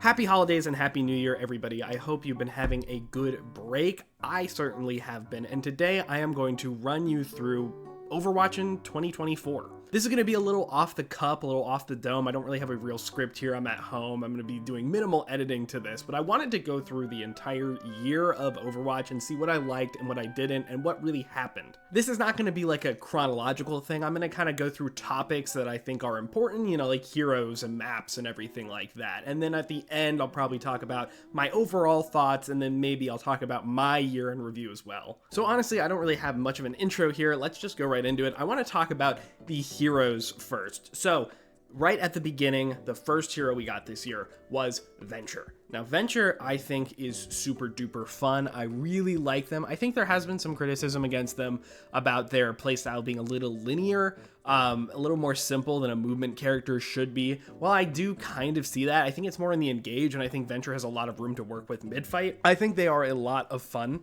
Happy holidays and happy new year, everybody. I hope you've been having a good break. I certainly have been, and today I am going to run you through Overwatch in 2024. This is going to be a little off the cup, a little off the dome. I don't really have a real script here. I'm at home. I'm going to be doing minimal editing to this, but I wanted to go through the entire year of Overwatch and see what I liked and what I didn't and what really happened. This is not going to be like a chronological thing. I'm going to kind of go through topics that I think are important, like heroes and maps and everything like that. And then at the end, I'll probably talk about my overall thoughts, and then maybe I'll talk about my year in review as well. So honestly, I don't really have much of an intro here. Let's just go right into it. I want to talk about the heroes first. So right at the beginning, the first hero we got this year was Venture. Now Venture, I think, is super duper fun. I really like them. I think there has been some criticism against them about their playstyle being a little linear, a little more simple than a movement character should be. Well, I do kind of see that. I think it's more in the engage, and I think Venture has a lot of room to work with mid-fight. I think they are a lot of fun,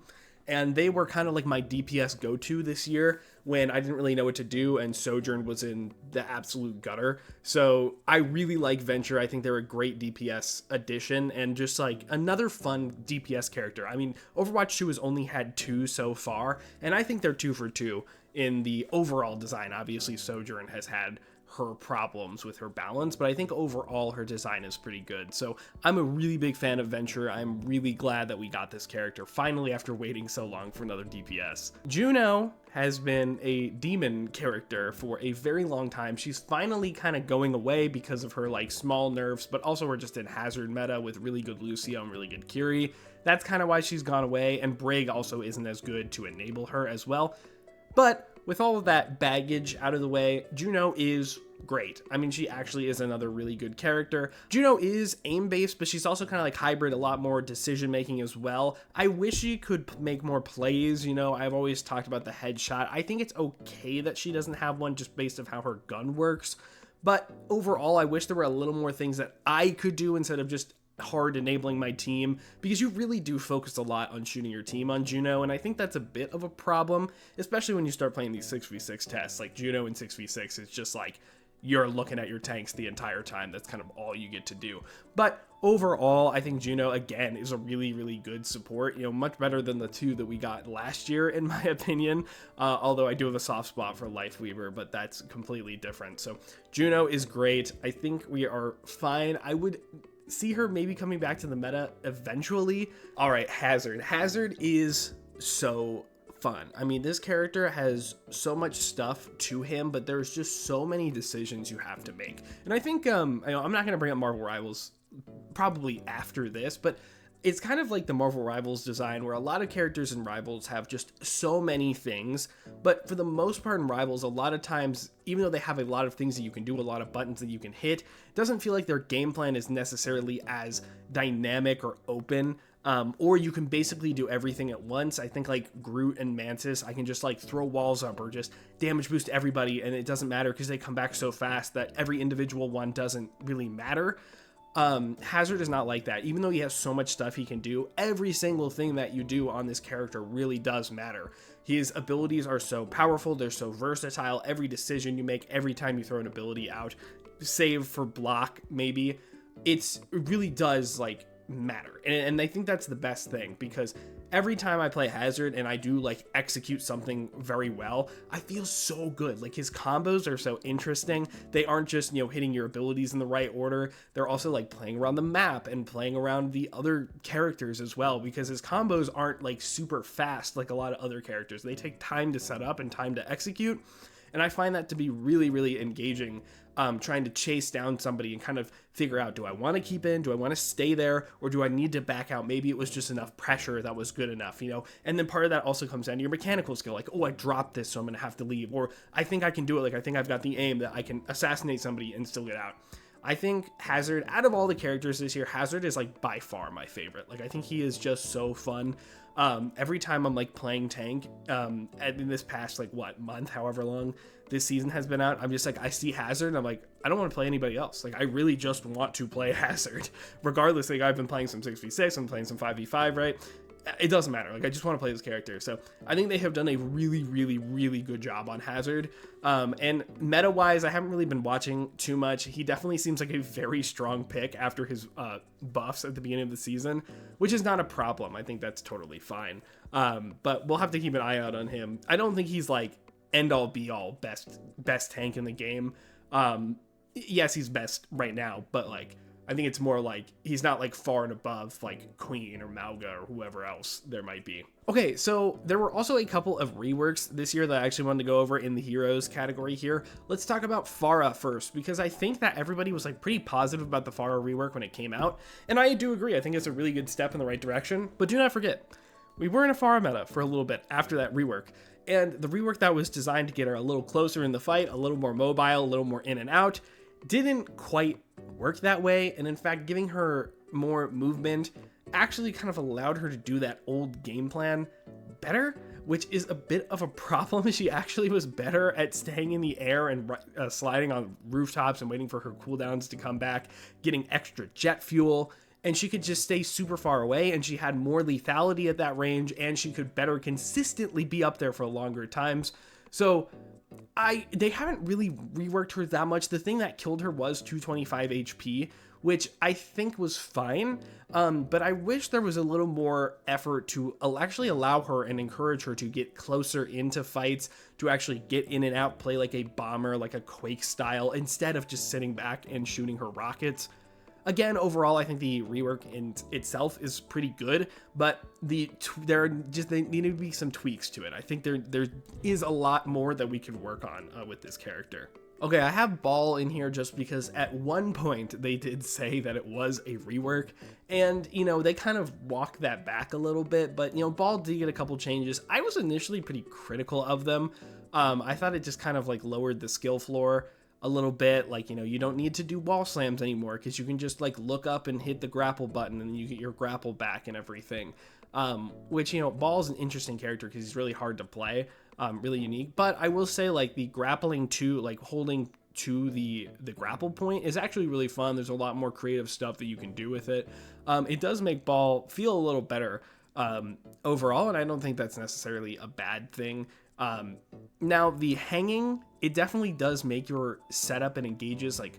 and they were kind of like my DPS go-to this year when I didn't really know what to do and Sojourn was in the absolute gutter. So I really like Venture. I think they're a great DPS addition and just like another fun DPS character. I mean, Overwatch 2 has only had 2 so far, and I think they're 2 for 2 in the overall design. Obviously, Sojourn has had her problems with her balance, but I think overall her design is pretty good. So I'm a really big fan of Venture. I'm really glad that we got this character finally after waiting so long for another DPS. Juno has been a demon character for a very long time. She's finally kind of going away because of her like small nerfs, but also we're just in Hazard meta with really good Lucio and really good Kiri. That's kind of why she's gone away, and Brig also isn't as good to enable her as well. But with all of that baggage out of the way, Juno is great. I mean, she actually is another really good character. Juno is aim-based, but she's also kind of like hybrid, a lot more decision-making as well. I wish she could make more plays, I've always talked about the headshot. I think it's okay that she doesn't have one just based on how her gun works, but overall, I wish there were a little more things that I could do instead of just hard enabling my team, because you really do focus a lot on shooting your team on Juno, and I think that's a bit of a problem, especially when you start playing these 6v6 tests. Like Juno in 6v6, it's just like you're looking at your tanks the entire time. That's kind of all you get to do. But overall, I think Juno, again, is a really, really good support, much better than the 2 that we got last year, in my opinion, although I do have a soft spot for Lifeweaver, but that's completely different. So Juno is great. I think we are fine. I would see her maybe coming back to the meta eventually. All right, Hazard. Hazard is so fun. I mean, this character has so much stuff to him, but there's just so many decisions you have to make. And I think, I'm not going to bring up Marvel Rivals probably after this, but it's kind of like the Marvel Rivals design, where a lot of characters in Rivals have just so many things, but for the most part in Rivals, a lot of times, even though they have a lot of things that you can do, a lot of buttons that you can hit, it doesn't feel like their game plan is necessarily as dynamic or open, or you can basically do everything at once. I think like Groot and Mantis, I can just like throw walls up or just damage boost everybody, and it doesn't matter because they come back so fast that every individual one doesn't really matter. Hazard is not like that. Even though he has so much stuff he can do, every single thing that you do on this character really does matter. His abilities are so powerful, they're so versatile. Every decision you make, every time you throw an ability out, save for block maybe, it really does like matter. And I think that's the best thing, because every time I play Hazard and I do like execute something very well, I feel so good. Like his combos are so interesting. They aren't just, hitting your abilities in the right order. They're also like playing around the map and playing around the other characters as well, because his combos aren't like super fast like a lot of other characters. They take time to set up and time to execute. And I find that to be really, really engaging, trying to chase down somebody and kind of figure out, do I want to keep in? Do I want to stay there? Or do I need to back out? Maybe it was just enough pressure that was good enough, And then part of that also comes down to your mechanical skill. Like, oh, I dropped this, so I'm going to have to leave. Or I think I can do it. Like, I think I've got the aim that I can assassinate somebody and still get out. I think Hazard, out of all the characters this year, Hazard is like by far my favorite. Like, I think he is just so fun. Every time I'm like playing tank, in this past like month, however long this season has been out, I'm just like, I see Hazard and I'm like, I don't want to play anybody else. Like, I really just want to play Hazard regardless. Like, I've been playing some 6v6, I'm playing some 5v5, right? it doesn't matter. Like, I just want to play this character. So I think they have done a really, really, really good job on Hazard. And meta-wise, I haven't really been watching too much. He definitely seems like a very strong pick after his buffs at the beginning of the season, which is not a problem. I think that's totally fine. But we'll have to keep an eye out on him. I don't think he's like end-all be-all best tank in the game. Yes, he's best right now, but like, I think it's more like he's not like far and above like Queen or Mauga or whoever else there might be. Okay, so there were also a couple of reworks this year that I actually wanted to go over in the heroes category here. Let's talk about Pharah first, because I think that everybody was like pretty positive about the Pharah rework when it came out. And I do agree. I think it's a really good step in the right direction. But do not forget, we were in a Pharah meta for a little bit after that rework. And the rework that was designed to get her a little closer in the fight, a little more mobile, a little more in and out, didn't quite work that way. And in fact, giving her more movement actually kind of allowed her to do that old game plan better, which is a bit of a problem. She actually was better at staying in the air and sliding on rooftops and waiting for her cooldowns to come back, getting extra jet fuel, and she could just stay super far away, and she had more lethality at that range, and she could better consistently be up there for longer times. So they haven't really reworked her that much. The thing that killed her was 225 HP, which I think was fine, but I wish there was a little more effort to actually allow her and encourage her to get closer into fights, to actually get in and out, play like a bomber, like a Quake style, instead of just sitting back and shooting her rockets. Again, overall, I think the rework in itself is pretty good, but they need to be some tweaks to it. I think there is a lot more that we can work on with this character. Okay, I have Ball in here just because at one point they did say that it was a rework, and, you know, they kind of walked that back a little bit, but, you know, Ball did get a couple changes. I was initially pretty critical of them. I thought it just kind of, like, lowered the skill floor a little bit. Like, you know, you don't need to do wall slams anymore because you can just, like, look up and hit the grapple button and you get your grapple back and everything. Which, you know, Ball's an interesting character because he's really hard to play. Really unique, but I will say, like, the grappling to, like, holding to the grapple point is actually really fun. There's a lot more creative stuff that you can do with it. It does make Ball feel a little better overall, and I don't think that's necessarily a bad thing. Now, the hanging, it definitely does make your setup and engages, like,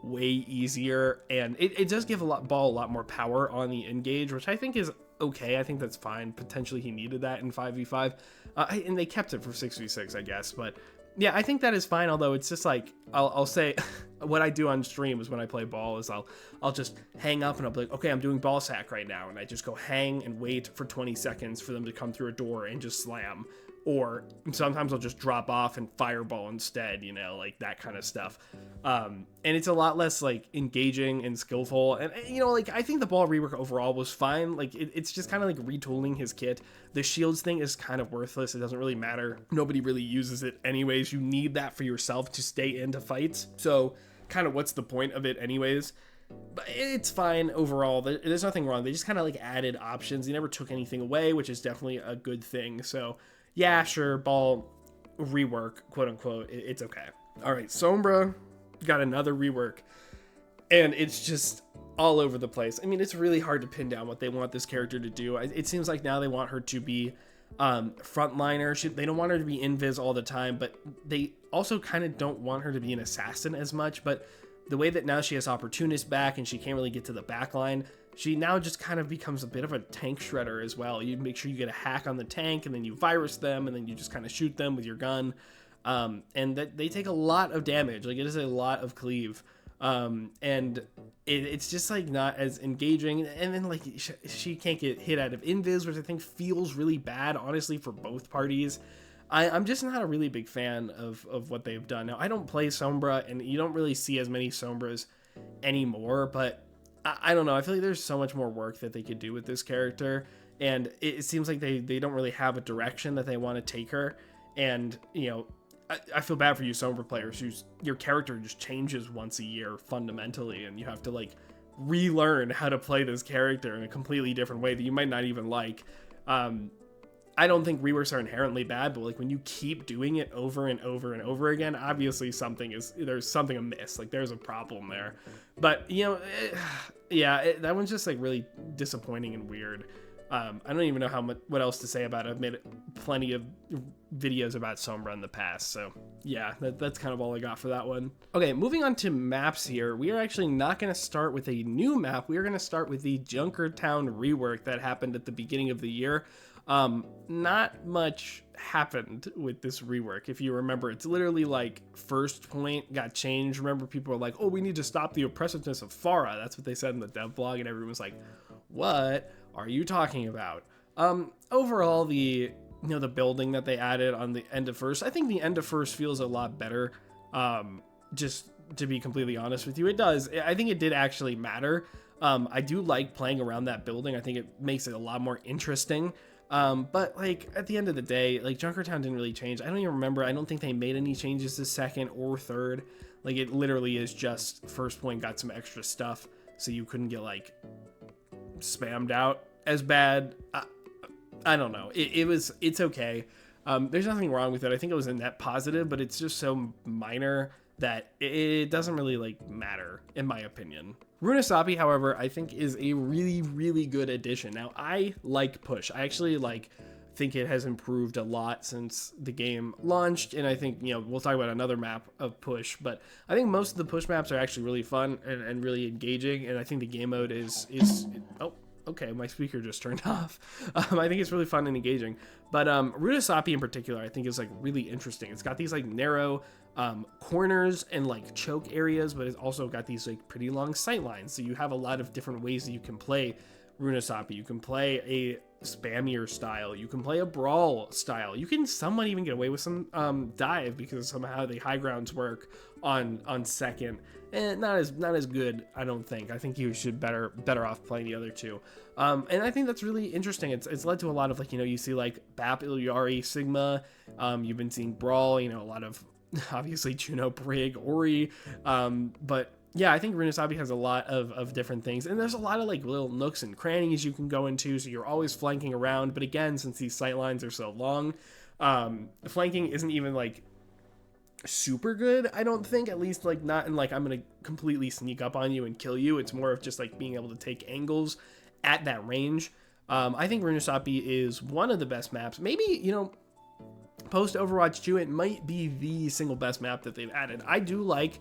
way easier, and it does give Ball a lot more power on the engage, which I think is okay. I think that's fine. Potentially he needed that in 5v5, and they kept it for 6v6, I guess. But yeah, I think that is fine. Although it's just like, I'll say what I do on stream is when I play Ball is I'll just hang up and I'll be like, okay, I'm doing ball sack right now, and I just go hang and wait for 20 seconds for them to come through a door and just slam. Or sometimes I'll just drop off and fireball instead, you know, like that kind of stuff. And it's a lot less, like, engaging and skillful. And, you know, like, I think the Ball rework overall was fine. Like, it's just kind of like retooling his kit. The shields thing is kind of worthless. It doesn't really matter. Nobody really uses it anyways. You need that for yourself to stay into fights. So kind of what's the point of it anyways? But it's fine overall. There's nothing wrong. They just kind of, like, added options. They never took anything away, which is definitely a good thing. So yeah, sure, Ball rework, quote unquote, it's okay. All right, Sombra got another rework, and it's just all over the place. I mean, it's really hard to pin down what they want this character to do. It seems like now they want her to be frontliner. They don't want her to be invis all the time, but they also kind of don't want her to be an assassin as much. But the way that now she has Opportunist back and she can't really get to the back line, she now just kind of becomes a bit of a tank shredder as well. You make sure you get a hack on the tank, and then you virus them, and then you just kind of shoot them with your gun. And that they take a lot of damage. Like, it is a lot of cleave. And it's just, like, not as engaging. And then, like, she can't get hit out of invis, which I think feels really bad, honestly, for both parties. I'm just not a really big fan of what they've done. Now, I don't play Sombra, and you don't really see as many Sombras anymore, but I don't know. I feel like there's so much more work that they could do with this character, and it seems like they don't really have a direction that they want to take her. And, you know, I feel bad for you Sombra players your character just changes once a year fundamentally, and you have to, like, relearn how to play this character in a completely different way that you might not even like. I don't think reworks are inherently bad, but, like, when you keep doing it over and over and over again, obviously there's something amiss. Like, there's a problem there. But, you know, that one's just, like, really disappointing and weird. I don't even know what else to say about it. I've made plenty of videos about Sombra in the past, so yeah, that's kind of all I got for that one. Okay, moving on to maps here. We are actually not going to start with a new map. We are going to start with the Junkertown rework that happened at the beginning of the year. Not much happened with this rework. If you remember, it's literally like First Point got changed. Remember, people were like, oh, we need to stop the oppressiveness of Pharah. That's what they said in the dev blog, and everyone was like, what are you talking about? Overall, the building that they added on the end of First, I think the end of First feels a lot better. Just to be completely honest with you, it does. I think it did actually matter. I do like playing around that building. I think it makes it a lot more interesting. But like at the end of the day, like Junkertown didn't really change. I don't even remember. I don't think they made any changes to second or third. Like it literally is just First Point got some extra stuff so you couldn't get like spammed out as bad. I don't know. It's okay. There's nothing wrong with it. I think it was a net positive, but it's just so minor that it doesn't really like matter in my opinion. Runesapi, however, I think is a really, really good addition. Now, I like Push. I actually think it has improved a lot since the game launched, and I think, we'll talk about another map of Push, but I think most of the Push maps are actually really fun and really engaging, and I think the game mode is oh, okay, my speaker just turned off. I think it's really fun and engaging, but Runesapi in particular, I think is like really interesting. It's got these like narrow corners and like choke areas, but it's also got these like pretty long sight lines. So you have a lot of different ways that you can play Runesapi. You can play a spammier style. You can play a brawl style. You can somewhat even get away with some dive because somehow the high grounds work on second. And not as good, I don't think. I think you should better off playing the other two. And I think that's really interesting. It's led to a lot of like, you see like Bap, Ilyari, Sigma. You've been seeing Brawl, a lot of obviously Juno, Brig, Ori. But yeah, I think Runesapi has a lot of different things. And there's a lot of like little nooks and crannies you can go into. So you're always flanking around. But again, since these sight lines are so long, flanking isn't even like super good, I don't think. At least like not in like I'm gonna completely sneak up on you and kill you. It's more of just like being able to take angles at that range. I think Runesapi is one of the best maps. Maybe, post Overwatch 2, it might be the single best map that they've added. I do like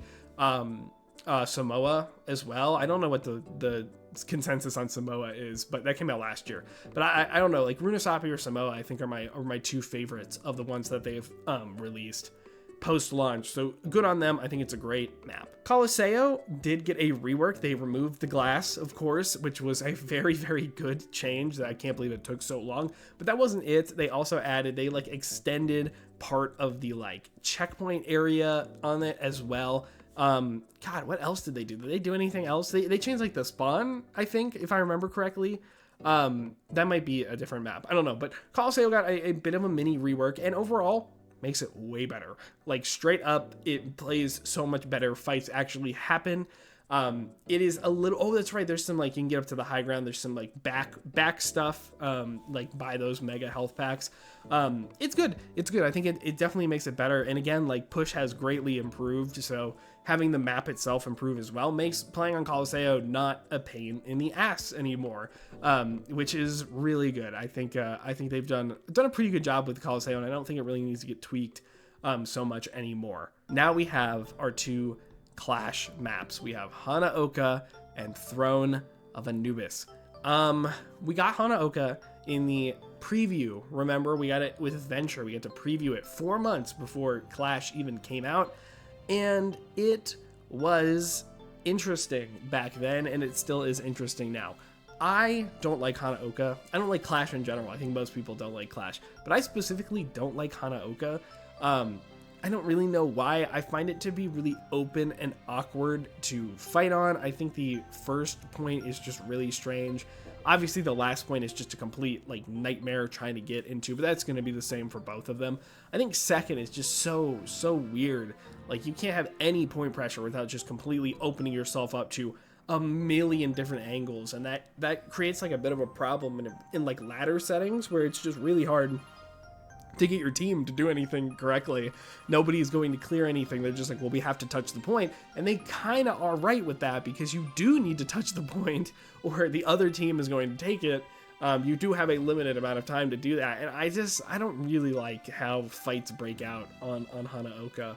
Samoa as well. I don't know what the consensus on Samoa is, but that came out last year. But I don't know, like Runesapi or Samoa I think are my two favorites of the ones that they've released post-launch, so good on them. I think it's a great map. Colosseo did get a rework. They removed the glass, of course, which was a very, very good change that I can't believe it took so long. But that wasn't it. They also added, they like extended part of the like checkpoint area on it as well. God, what else did they do? Did they do anything else? They changed like the spawn, I think, if I remember correctly. That might be a different map. I don't know, but Colosseo got a bit of a mini rework, and overall makes it way better. Like straight up, it plays so much better. Fights actually happen. It is a little, oh, that's right. There's some like, you can get up to the high ground. There's some like back stuff, like buy those mega health packs. It's good. It's good. I think it definitely makes it better. And again, like Push has greatly improved. So having the map itself improve as well makes playing on Colosseo not a pain in the ass anymore, which is really good. I think they've done a pretty good job with Colosseo, and I don't think it really needs to get tweaked so much anymore. Now we have our two Clash maps. We have Hanaoka and Throne of Anubis. We got Hanaoka in the preview. Remember, we got it with Venture. We had to preview it 4 months before Clash even came out, and it was interesting back then, and it still is interesting now. I don't like Hanaoka. I don't like Clash in general. I think most people don't like Clash, but I specifically don't like Hanaoka. I don't really know why. I find it to be really open and awkward to fight on. I think the first point is just really strange. Obviously, the last point is just a complete like nightmare trying to get into, but that's going to be the same for both of them. I think second is just so weird. Like you can't have any point pressure without just completely opening yourself up to a million different angles, and that creates like a bit of a problem in like ladder settings where it's just really hard to get your team to do anything correctly. Nobody's going to clear anything. They're just like, well, we have to touch the point. And they kind of are right with that, because you do need to touch the point or the other team is going to take it. You do have a limited amount of time to do that, and I don't really like how fights break out on Hanaoka.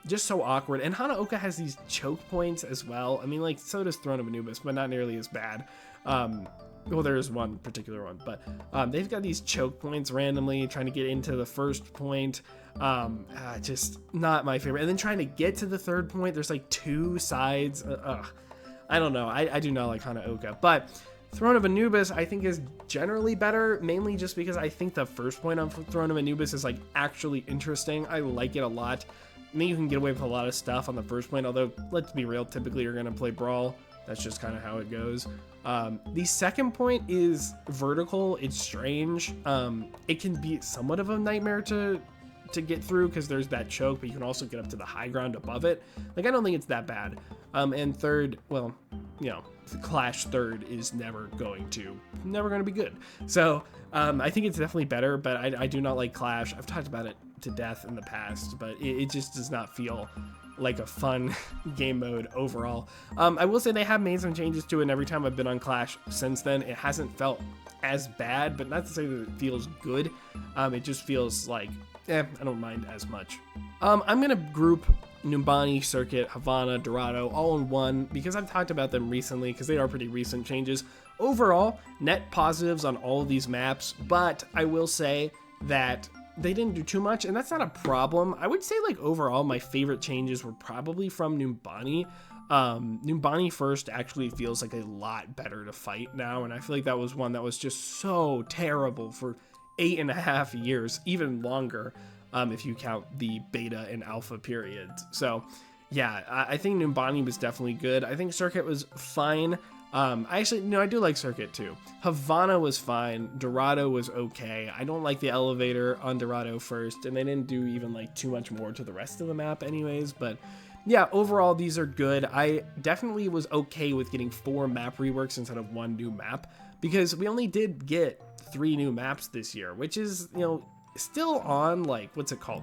Just so awkward. And Hanaoka has these choke points as well. I mean, like, so does Throne of Anubis, but not nearly as bad. Well, there is one particular one, but they've got these choke points randomly trying to get into the first point. Just not my favorite. And then trying to get to the third point, there's like two sides. I don't know. I do not like Hanaoka, but Throne of Anubis I think is generally better, mainly just because I think the first point on Throne of Anubis is like actually interesting. I like it a lot. I mean, you can get away with a lot of stuff on the first point, although let's be real, typically you're going to play Brawl. That's just kind of how it goes. The second point is vertical. It's strange. It can be somewhat of a nightmare to get through because there's that choke, but you can also get up to the high ground above it. Like, I don't think it's that bad. And third, well, you know, Clash third is never going to be good. So I think it's definitely better, but I do not like Clash. I've talked about it to death in the past, but it just does not feel like a fun game mode overall. I will say they have made some changes to it, and every time I've been on Clash since then, it hasn't felt as bad, but not to say that it feels good. It just feels like, I don't mind as much. I'm gonna group Numbani, Circuit, Havana, Dorado all in one because I've talked about them recently because they are pretty recent changes. Overall, net positives on all of these maps, but I will say that they didn't do too much, and that's not a problem. I would say, like, overall, my favorite changes were probably from Numbani. Numbani first actually feels like a lot better to fight now, and I feel like that was one that was just so terrible for 8.5 years, even longer, if you count the beta and alpha periods. So yeah, I think Numbani was definitely good. I think Circuit was fine. I do like Circuit too. Havana was fine. Dorado was okay. I don't like the elevator on Dorado first, and they didn't do even like too much more to the rest of the map anyways, but yeah, overall these are good. I definitely was okay with getting 4 map reworks instead of 1 new map, because we only did get 3 new maps this year, which is, you know, still on, like, what's it called?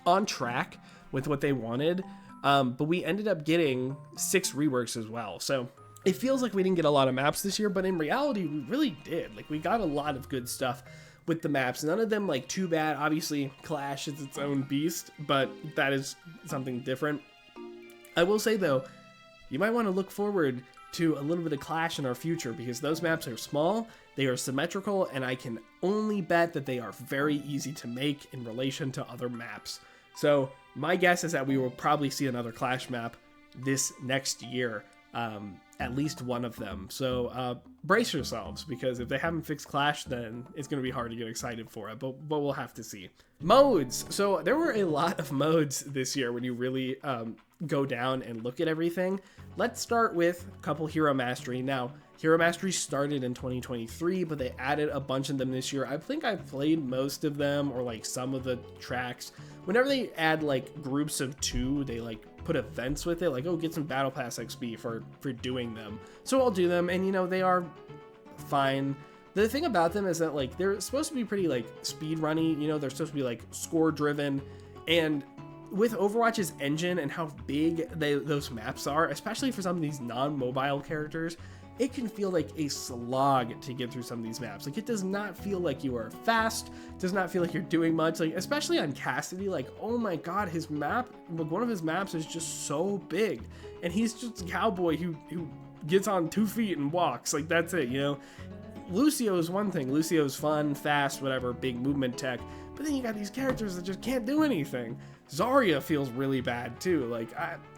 On track with what they wanted. But we ended up getting 6 reworks as well. So it feels like we didn't get a lot of maps this year, but in reality, we really did. Like, we got a lot of good stuff with the maps. None of them, like, too bad. Obviously, Clash is its own beast, but that is something different. I will say, though, you might want to look forward to a little bit of Clash in our future, because those maps are small, they are symmetrical, and I can only bet that they are very easy to make in relation to other maps. So my guess is that we will probably see another Clash map this next year, at least one of them. So brace yourselves, because if they haven't fixed Clash, then it's going to be hard to get excited for it, but we'll have to see. Modes. So there were a lot of modes this year when you really go down and look at everything. Let's start with a couple Hero Mastery. Now, Hero Mastery started in 2023, but they added a bunch of them this year. I think I've played most of them, or like some of the tracks. Whenever they add like groups of 2, they like put events with it, like, oh, get some Battle Pass XP for doing them. So I'll do them, and you know, they are fine. The thing about them is that, like, they're supposed to be pretty like speed runny, you know, they're supposed to be like score driven, and with Overwatch's engine and how big those maps are, especially for some of these non-mobile characters, it can feel like a slog to get through some of these maps. Like, it does not feel like you are fast, it does not feel like you're doing much, like, especially on Cassidy. Like, oh my god, his map, one of his maps is just so big, and he's just a cowboy who gets on 2 feet and walks. Like, that's it, you know. Lucio is one thing. Lucio's fun, fast, whatever, big movement tech, but then you got these characters that just can't do anything. Zarya feels really bad too. Like,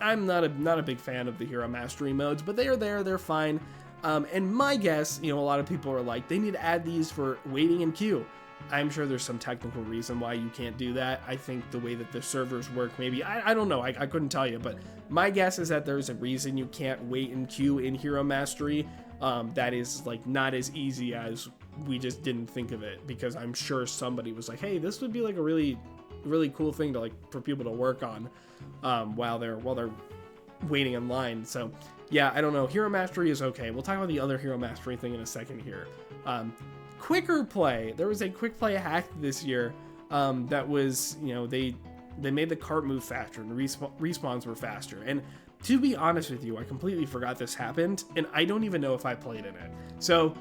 I'm not a big fan of the Hero Mastery modes, but they are there, they're fine. And my guess, you know, a lot of people are like, they need to add these for waiting in queue. I'm sure there's some technical reason why you can't do that. I think the way that the servers work, maybe, I don't know, I couldn't tell you, but my guess is that there's a reason you can't wait in queue in Hero Mastery. That is, like, not as easy as we just didn't think of it, because I'm sure somebody was like, hey, this would be like a really cool thing to, like, for people to work on while they're waiting in line. So yeah, I don't know. Hero Mastery is okay. We'll talk about the other Hero Mastery thing in a second here. Quicker play. There was a quick play hack this year that was, you know, they made the cart move faster and the respawns were faster. And to be honest with you, I completely forgot this happened, and I don't even know if I played in it. So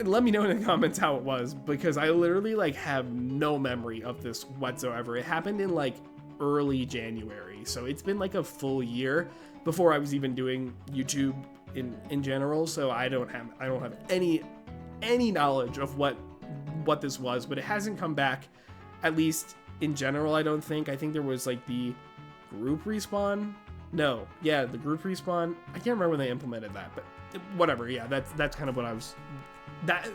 let me know in the comments how it was, because I literally like have no memory of this whatsoever. It happened in like early January, so it's been like a full year before I was even doing YouTube in general, so I don't have any knowledge of what this was, but it hasn't come back, at least in general. I think there was like the group respawn. No, yeah, the group respawn. I can't remember when they implemented that, but whatever. Yeah, that's kind of what I was. That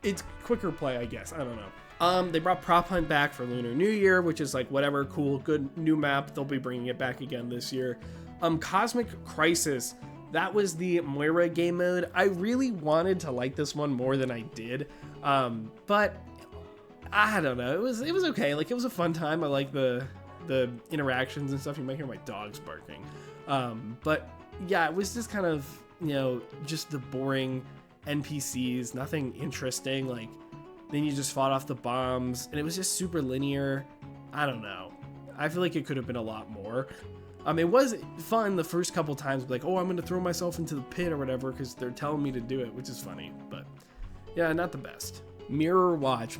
it's quicker play, I guess. I don't know. They brought Prop Hunt back for Lunar New Year, which is like whatever, cool, good new map. They'll be bringing it back again this year. Cosmic Crisis. That was the Moira game mode. I really wanted to like this one more than I did, but I don't know. It was okay. Like, it was a fun time. I like the interactions and stuff. You might hear my dogs barking, but yeah, it was just kind of, you know, just the boring NPCs, nothing interesting. Like, then you just fought off the bombs, and it was just super linear. I don't know. I feel like it could have been a lot more. It was fun the first couple times, like, oh, I'm going to throw myself into the pit or whatever, because they're telling me to do it, which is funny, but yeah, not the best. Mirror Watch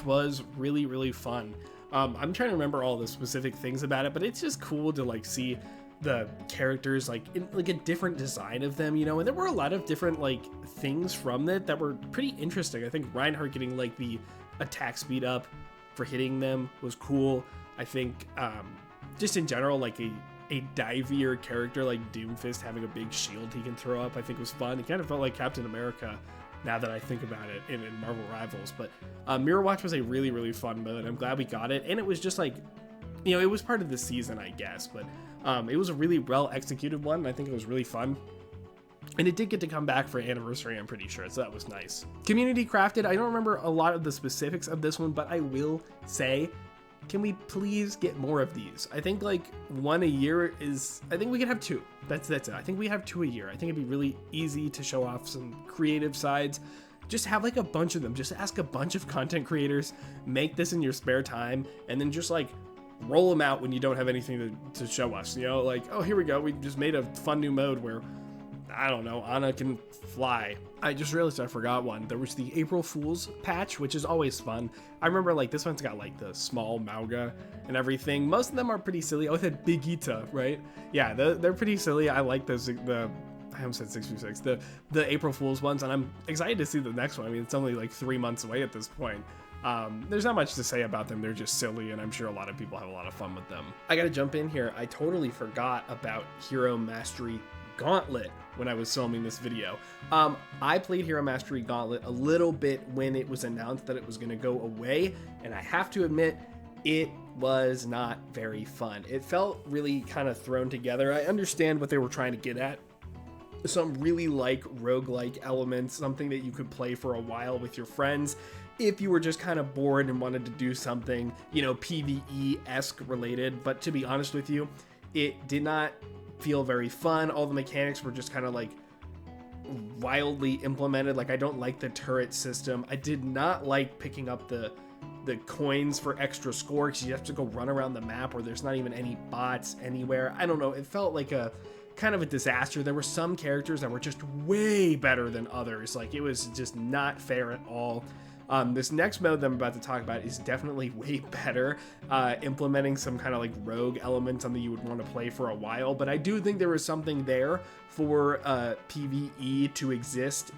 was really, really fun. I'm trying to remember all the specific things about it, but it's just cool to like see the characters like in like a different design of them, you know, and there were a lot of different like things from it that were pretty interesting. I think Reinhardt getting like the attack speed up for hitting them was cool. I think just in general, like a divier character like Doomfist having a big shield he can throw up, I think was fun. It kind of felt like Captain America now that I think about it in Marvel Rivals. But Mirror Watch was a really, really fun mode. I'm glad we got it, and it was just like, you know, it was part of the season, I guess, but it was a really well executed one, and I think it was really fun. And it did get to come back for anniversary, I'm pretty sure, so that was nice. Community crafted, I don't remember a lot of the specifics of this one, but I will say, can we please get more of these? I think like one a year is, I think we could have two. That's it. I think we have two a year. I think it'd be really easy to show off some creative sides. Just have like a bunch of them. Just ask a bunch of content creators, make this in your spare time, and then just like roll them out when you don't have anything to show us. You know, like, oh, here we go. We just made a fun new mode where, I don't know, Ana can fly. I just realized I forgot one. There was the April Fool's patch, which is always fun. I remember like this one's got like the small Mauga and everything. Most of them are pretty silly. Oh, that Big Ita, right? Yeah, they're pretty silly. I like those. I almost said 636. The April Fool's ones, and I'm excited to see the next one. I mean, it's only like 3 months away at this point. There's not much to say about them. They're just silly, and I'm sure a lot of people have a lot of fun with them. I gotta jump in here. I totally forgot about Hero Mastery Gauntlet when I was filming this video. I played Hero Mastery Gauntlet a little bit when it was announced that it was going to go away, and I have to admit, it was not very fun. It felt really kind of thrown together. I understand what they were trying to get at. Some really like roguelike elements, something that you could play for a while with your friends if you were just kind of bored and wanted to do something, you know, PvE-esque related. But to be honest with you, it did not feel very fun. All the mechanics were just kind of like wildly implemented. Like, I don't like the turret system. I did not like picking up the coins for extra score, because you have to go run around the map where there's not even any bots anywhere. I don't know, it felt like a kind of a disaster. There were some characters that were just way better than others. Like, it was just not fair at all. This next mode that I'm about to talk about is definitely way better, implementing some kind of like rogue element, something you would want to play for a while. But I do think there was something there for PvE to exist,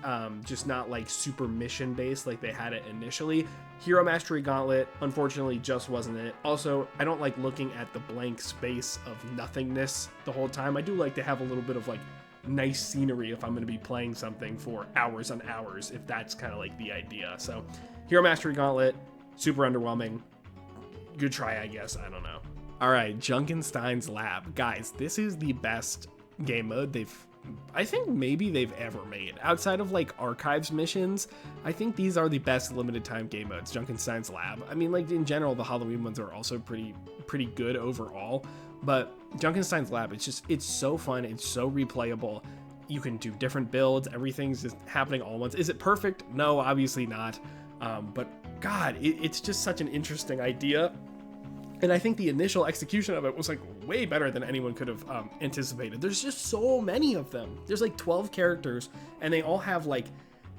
just not like super mission based like they had it initially. Hero Mastery Gauntlet, unfortunately, just wasn't it. Also, I don't like looking at the blank space of nothingness the whole time. I do like to have a little bit of like nice scenery if I'm going to be playing something for hours on hours, if that's kind of like the idea. So Hero Mastery Gauntlet, super underwhelming. Good try, I guess. I don't know. All right, Junkenstein's Lab. Guys, this is the best game mode I think maybe they've ever made. Outside of like archives missions, I think these are the best limited time game modes. Junkenstein's Lab. I mean, like in general, the Halloween ones are also pretty good overall. But Junkenstein's Lab, it's so fun. It's so replayable. You can do different builds. Everything's just happening all at once. Is it perfect? No, obviously not. But God, it's just such an interesting idea. And I think the initial execution of it was like way better than anyone could have anticipated. There's just so many of them. There's like 12 characters, and they all have like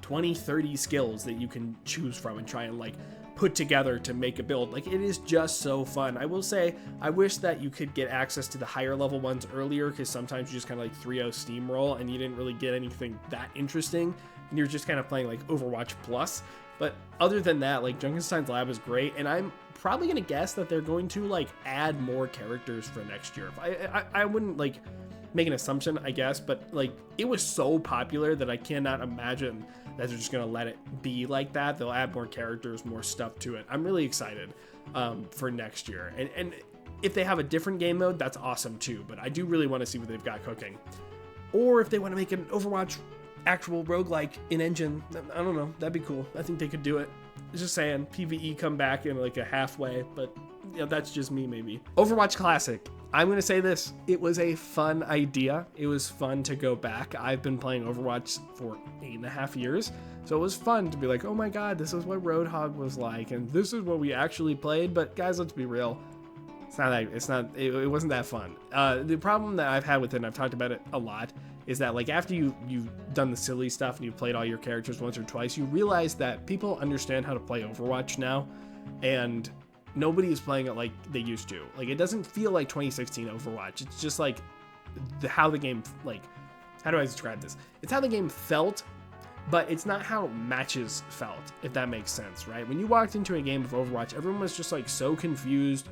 20, 30 skills that you can choose from and try and like put together to make a build. Like, it is just so fun. I will say, I wish that you could get access to the higher level ones earlier, because sometimes you just kind of like 3-0 steamroll and you didn't really get anything that interesting, and you're just kind of playing like Overwatch Plus. But other than that, like, Junkenstein's Lab is great, and I'm probably gonna guess that they're going to like add more characters for next year. I wouldn't like make an assumption, I guess, but like, it was so popular that I cannot imagine that they're just gonna let it be like that. They'll add more characters, more stuff to it. I'm really excited for next year, and if they have a different game mode, that's awesome too. But I do really want to see what they've got cooking, or if they want to make an Overwatch actual roguelike in engine. I don't know, that'd be cool. I think they could do it. Just saying, PvE come back in like a halfway, but you know, that's just me maybe. Overwatch Classic. I'm gonna say this, it was a fun idea. It was fun to go back. I've been playing Overwatch for 8.5 years, so it was fun to be like, oh my god, this is what Roadhog was like, and this is what we actually played. But guys, let's be real, it wasn't that fun. The problem that I've had with it, and I've talked about it a lot, is that like, after you've done the silly stuff and you've played all your characters once or twice, you realize that people understand how to play Overwatch now, and nobody is playing it like they used to. Like, it doesn't feel like 2016 Overwatch. It's just like how the game, like, how do I describe this? It's how the game felt, but it's not how matches felt, if that makes sense, right? When you walked into a game of Overwatch, everyone was just like so confused,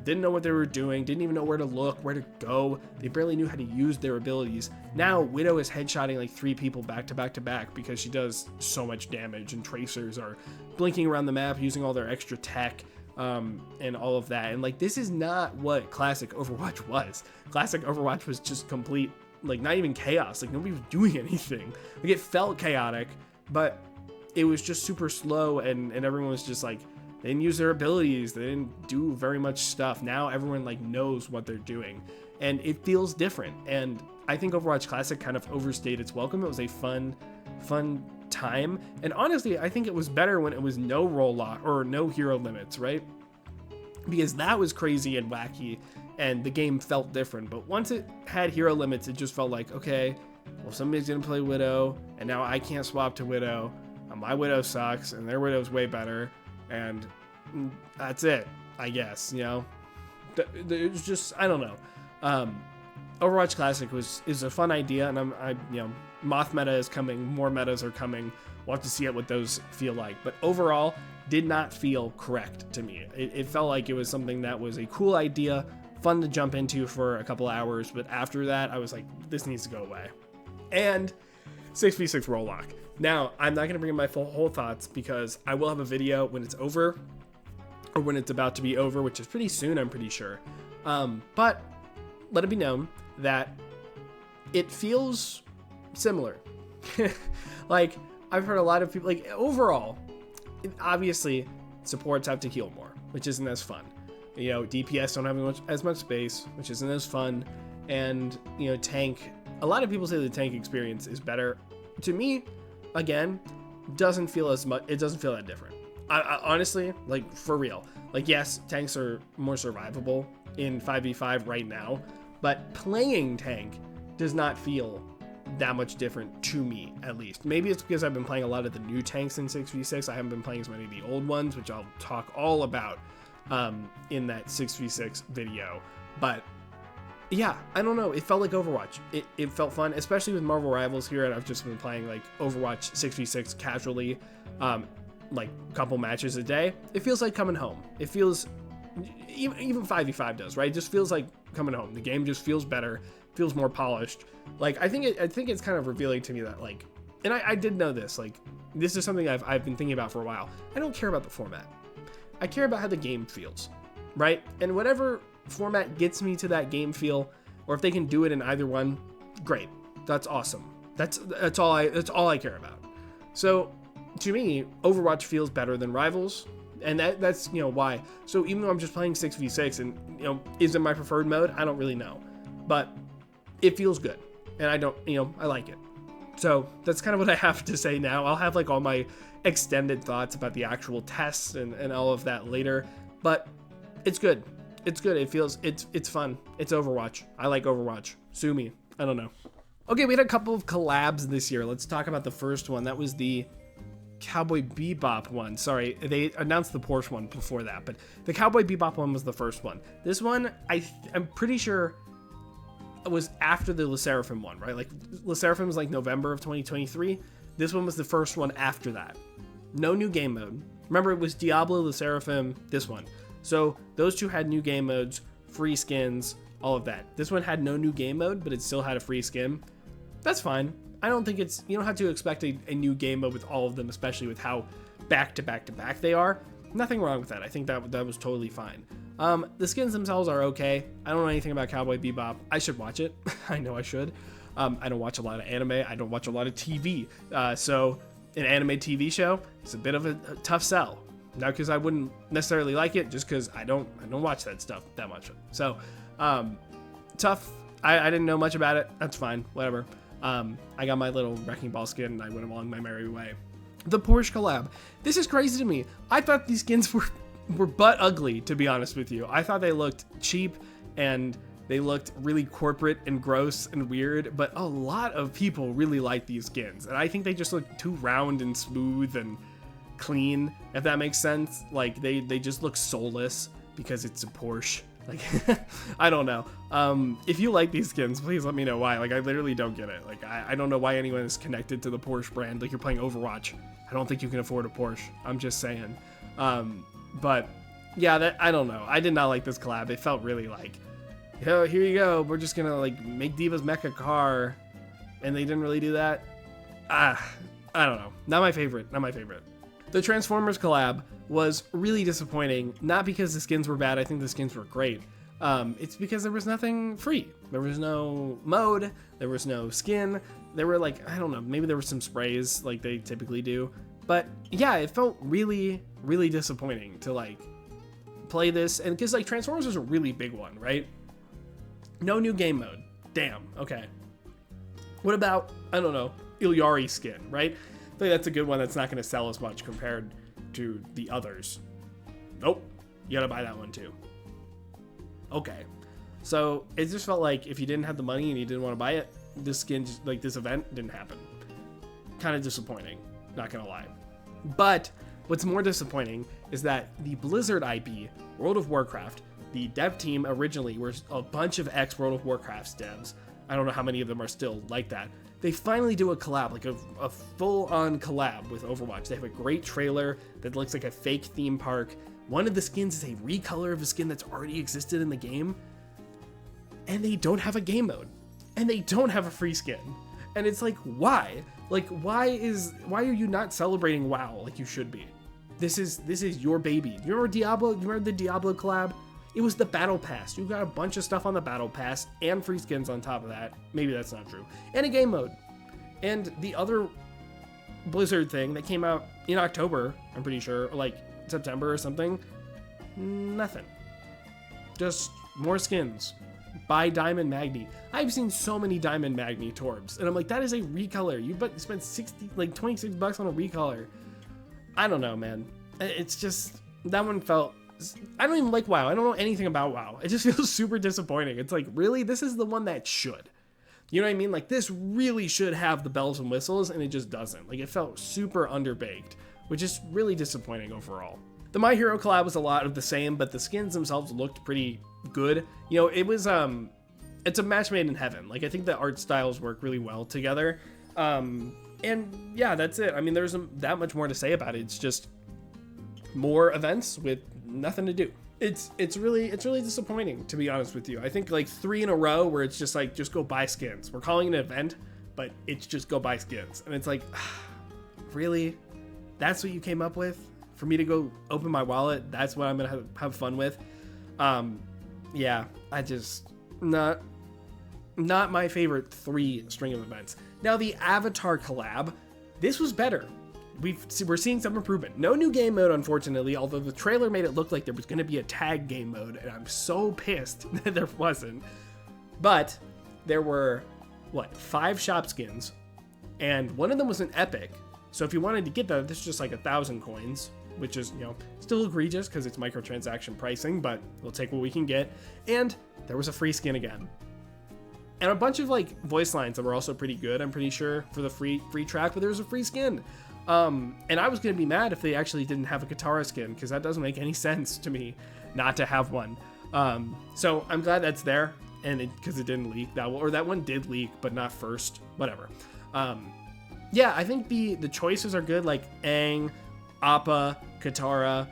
didn't know what they were doing, didn't even know where to look, where to go. They barely knew how to use their abilities. Now, Widow is headshotting like 3 people back to back to back because she does so much damage, and tracers are blinking around the map using all their extra tech, and all of that. And like, this is not what classic Overwatch was. Classic Overwatch was just complete, like, not even chaos. Like, nobody was doing anything. Like, it felt chaotic, but it was just super slow, and everyone was just like, they didn't use their abilities, they didn't do very much stuff. Now everyone like knows what they're doing, and it feels different. And I think Overwatch Classic kind of overstayed its welcome. It was a fun time, and honestly, I think it was better when it was no role lock or no hero limits, right? Because that was crazy and wacky, and the game felt different. But once it had hero limits, it just felt like, okay, well, somebody's gonna play Widow, and now I can't swap to Widow. My Widow sucks, and their Widow's way better. And that's it, I guess. You know, it's just, I don't know. Overwatch Classic is a fun idea, and you know, Moth meta is coming, more metas are coming. We'll have to see what those feel like. But overall, did not feel correct to me. It felt like it was something that was a cool idea, fun to jump into for a couple hours, but after that, I was like, this needs to go away. And 6v6 role lock. Now, I'm not going to bring in my whole thoughts, because I will have a video when it's over, or when it's about to be over, which is pretty soon, I'm pretty sure. But let it be known that it feels similar. Like, I've heard a lot of people, like, overall, obviously, supports have to heal more, which isn't as fun. You know, DPS don't have as much space, which isn't as fun. And, you know, tank, a lot of people say the tank experience is better. To me, again, doesn't feel as much, it doesn't feel that different. I honestly, like, for real, like, yes, tanks are more survivable in 5v5 right now, but playing tank does not feel that much different to me, at least. Maybe it's because I've been playing a lot of the new tanks in 6v6. I haven't been playing as many of the old ones, which I'll talk all about in that 6v6 video. But yeah, I don't know. It felt like Overwatch. It felt fun, especially with Marvel Rivals here, and I've just been playing like Overwatch 6v6 casually, like a couple matches a day. It feels like coming home. It feels, even 5v5 does, right? It just feels like coming home. The game just feels better, feels more polished. Like, I think it's kind of revealing to me that, like, and I did know this, like, this is something I've been thinking about for a while. I don't care about the format. I care about how the game feels, right? And whatever format gets me to that game feel, or if they can do it in either one, great. That's awesome. That's all I care about. So to me, Overwatch feels better than Rivals, and that's, you know, why. So even though I'm just playing 6v6, and, you know, is it my preferred mode? I don't really know, but it feels good, and I like it. So that's kind of what I have to say now. I'll have like all my extended thoughts about the actual tests and all of that later, but it's good. It's good. It feels, it's fun. It's Overwatch. I like Overwatch. Sue me. I don't know. Okay, we had a couple of collabs this year. Let's talk about the first one. That was the Cowboy Bebop one. Sorry, they announced the Porsche one before that, but the Cowboy Bebop one was the first one. This one, I'm pretty sure it was after the Le Seraphim one, right? Like Le Seraphim was like November of 2023. This one was the first one after that. No new game mode. Remember, it was Diablo, Le Seraphim, this one. So those two had new game modes, free skins, all of that. This one had no new game mode, but it still had a free skin. That's fine. I don't think you don't have to expect a new game mode with all of them, especially with how back to back to back they are. Nothing wrong with that. I think that was totally fine. The skins themselves are okay. I don't know anything about Cowboy Bebop. I should watch it. I know I should. I don't watch a lot of anime. I don't watch a lot of TV. So an anime TV show, it's a bit of a tough sell. Not because I wouldn't necessarily like it, just because I don't watch that stuff that much. So tough. I didn't know much about it. That's fine. Whatever. I got my little wrecking ball skin and I went along my merry way. The Porsche collab. This is crazy to me. I thought these skins were butt ugly, to be honest with you. I thought they looked cheap and they looked really corporate and gross and weird, but a lot of people really like these skins. And I think they just look too round and smooth and clean, if that makes sense. Like they just look soulless because it's a Porsche. Like, I don't know. If you like these skins, please let me know why. Like, I literally don't get it. Like, I don't know why anyone is connected to the Porsche brand. Like, you're playing Overwatch. I don't think you can afford a Porsche. I'm just saying. But yeah, I don't know. I did not like this collab. It felt really like, yo, here you go. We're just gonna like make Diva's mecha car, and they didn't really do that. I don't know. Not my favorite. Not my favorite. The Transformers collab was really disappointing, not because the skins were bad. I think the skins were great. It's because there was nothing free. There was no mode. There was no skin. There were like, I don't know, maybe there were some sprays like they typically do. But yeah, it felt really, really disappointing to like play this. And because like Transformers was a really big one, right? No new game mode. Damn, okay. What about, I don't know, Ilyari skin, right? I think that's a good one that's not going to sell as much compared to the others. Nope, you gotta buy that one too. Okay, so it just felt like if you didn't have the money and you didn't want to buy it, this skin, like this event, didn't happen. Kind of disappointing, not gonna lie. But what's more disappointing is that the Blizzard IP, World of Warcraft, the dev team originally were a bunch of ex-World of Warcraft devs. I don't know how many of them are still like that. They finally do a collab, like a full-on collab with Overwatch. They have a great trailer that looks like a fake theme park. One of the skins is a recolor of a skin that's already existed in the game. And they don't have a game mode. And they don't have a free skin. And it's like, why? Like, why are you not celebrating WoW like you should be? This is your baby. You remember Diablo? You remember the Diablo collab? It was the Battle Pass. You got a bunch of stuff on the Battle Pass and free skins on top of that. Maybe that's not true. And a game mode. And the other Blizzard thing that came out in October, I'm pretty sure, or like September or something, nothing. Just more skins. Buy Diamond Magni. I've seen so many Diamond Magni Torbs, and I'm like, that is a recolor. You spent 26 bucks on a recolor. I don't know, man. It's just, that one felt, I don't even like WoW. I don't know anything about WoW. It just feels super disappointing. It's like, really? This is the one that should. You know what I mean? Like, this really should have the bells and whistles, and it just doesn't. Like, it felt super underbaked, which is really disappointing overall. The My Hero collab was a lot of the same, but the skins themselves looked pretty good. You know, it was, it's a match made in heaven. Like, I think the art styles work really well together. And yeah, that's it. I mean, there's that much more to say about it. It's just more events with nothing to do. It's really disappointing, to be honest with you. I think like 3 in a row where it's just like, just go buy skins. We're calling it an event, but it's just go buy skins. And it's like, really? That's what you came up with? For me to go open my wallet? That's what I'm gonna have fun with? Yeah, I just, not my favorite 3 string of events. Now the Avatar collab, this was better. We're seeing some improvement. No new game mode, unfortunately, although the trailer made it look like there was going to be a tag game mode, and I'm so pissed that there wasn't. But there were, 5 shop skins, and one of them was an epic. So if you wanted to get that, this is just like 1,000 coins, which is, you know, still egregious because it's microtransaction pricing, but we'll take what we can get. And there was a free skin again. And a bunch of like voice lines that were also pretty good, I'm pretty sure, for the free track, but there was a free skin. And I was going to be mad if they actually didn't have a Katara skin, because that doesn't make any sense to me not to have one. So I'm glad that's there, and because it didn't leak, that one did leak, but not first, whatever. Yeah, I think the choices are good, like Aang, Appa, Katara,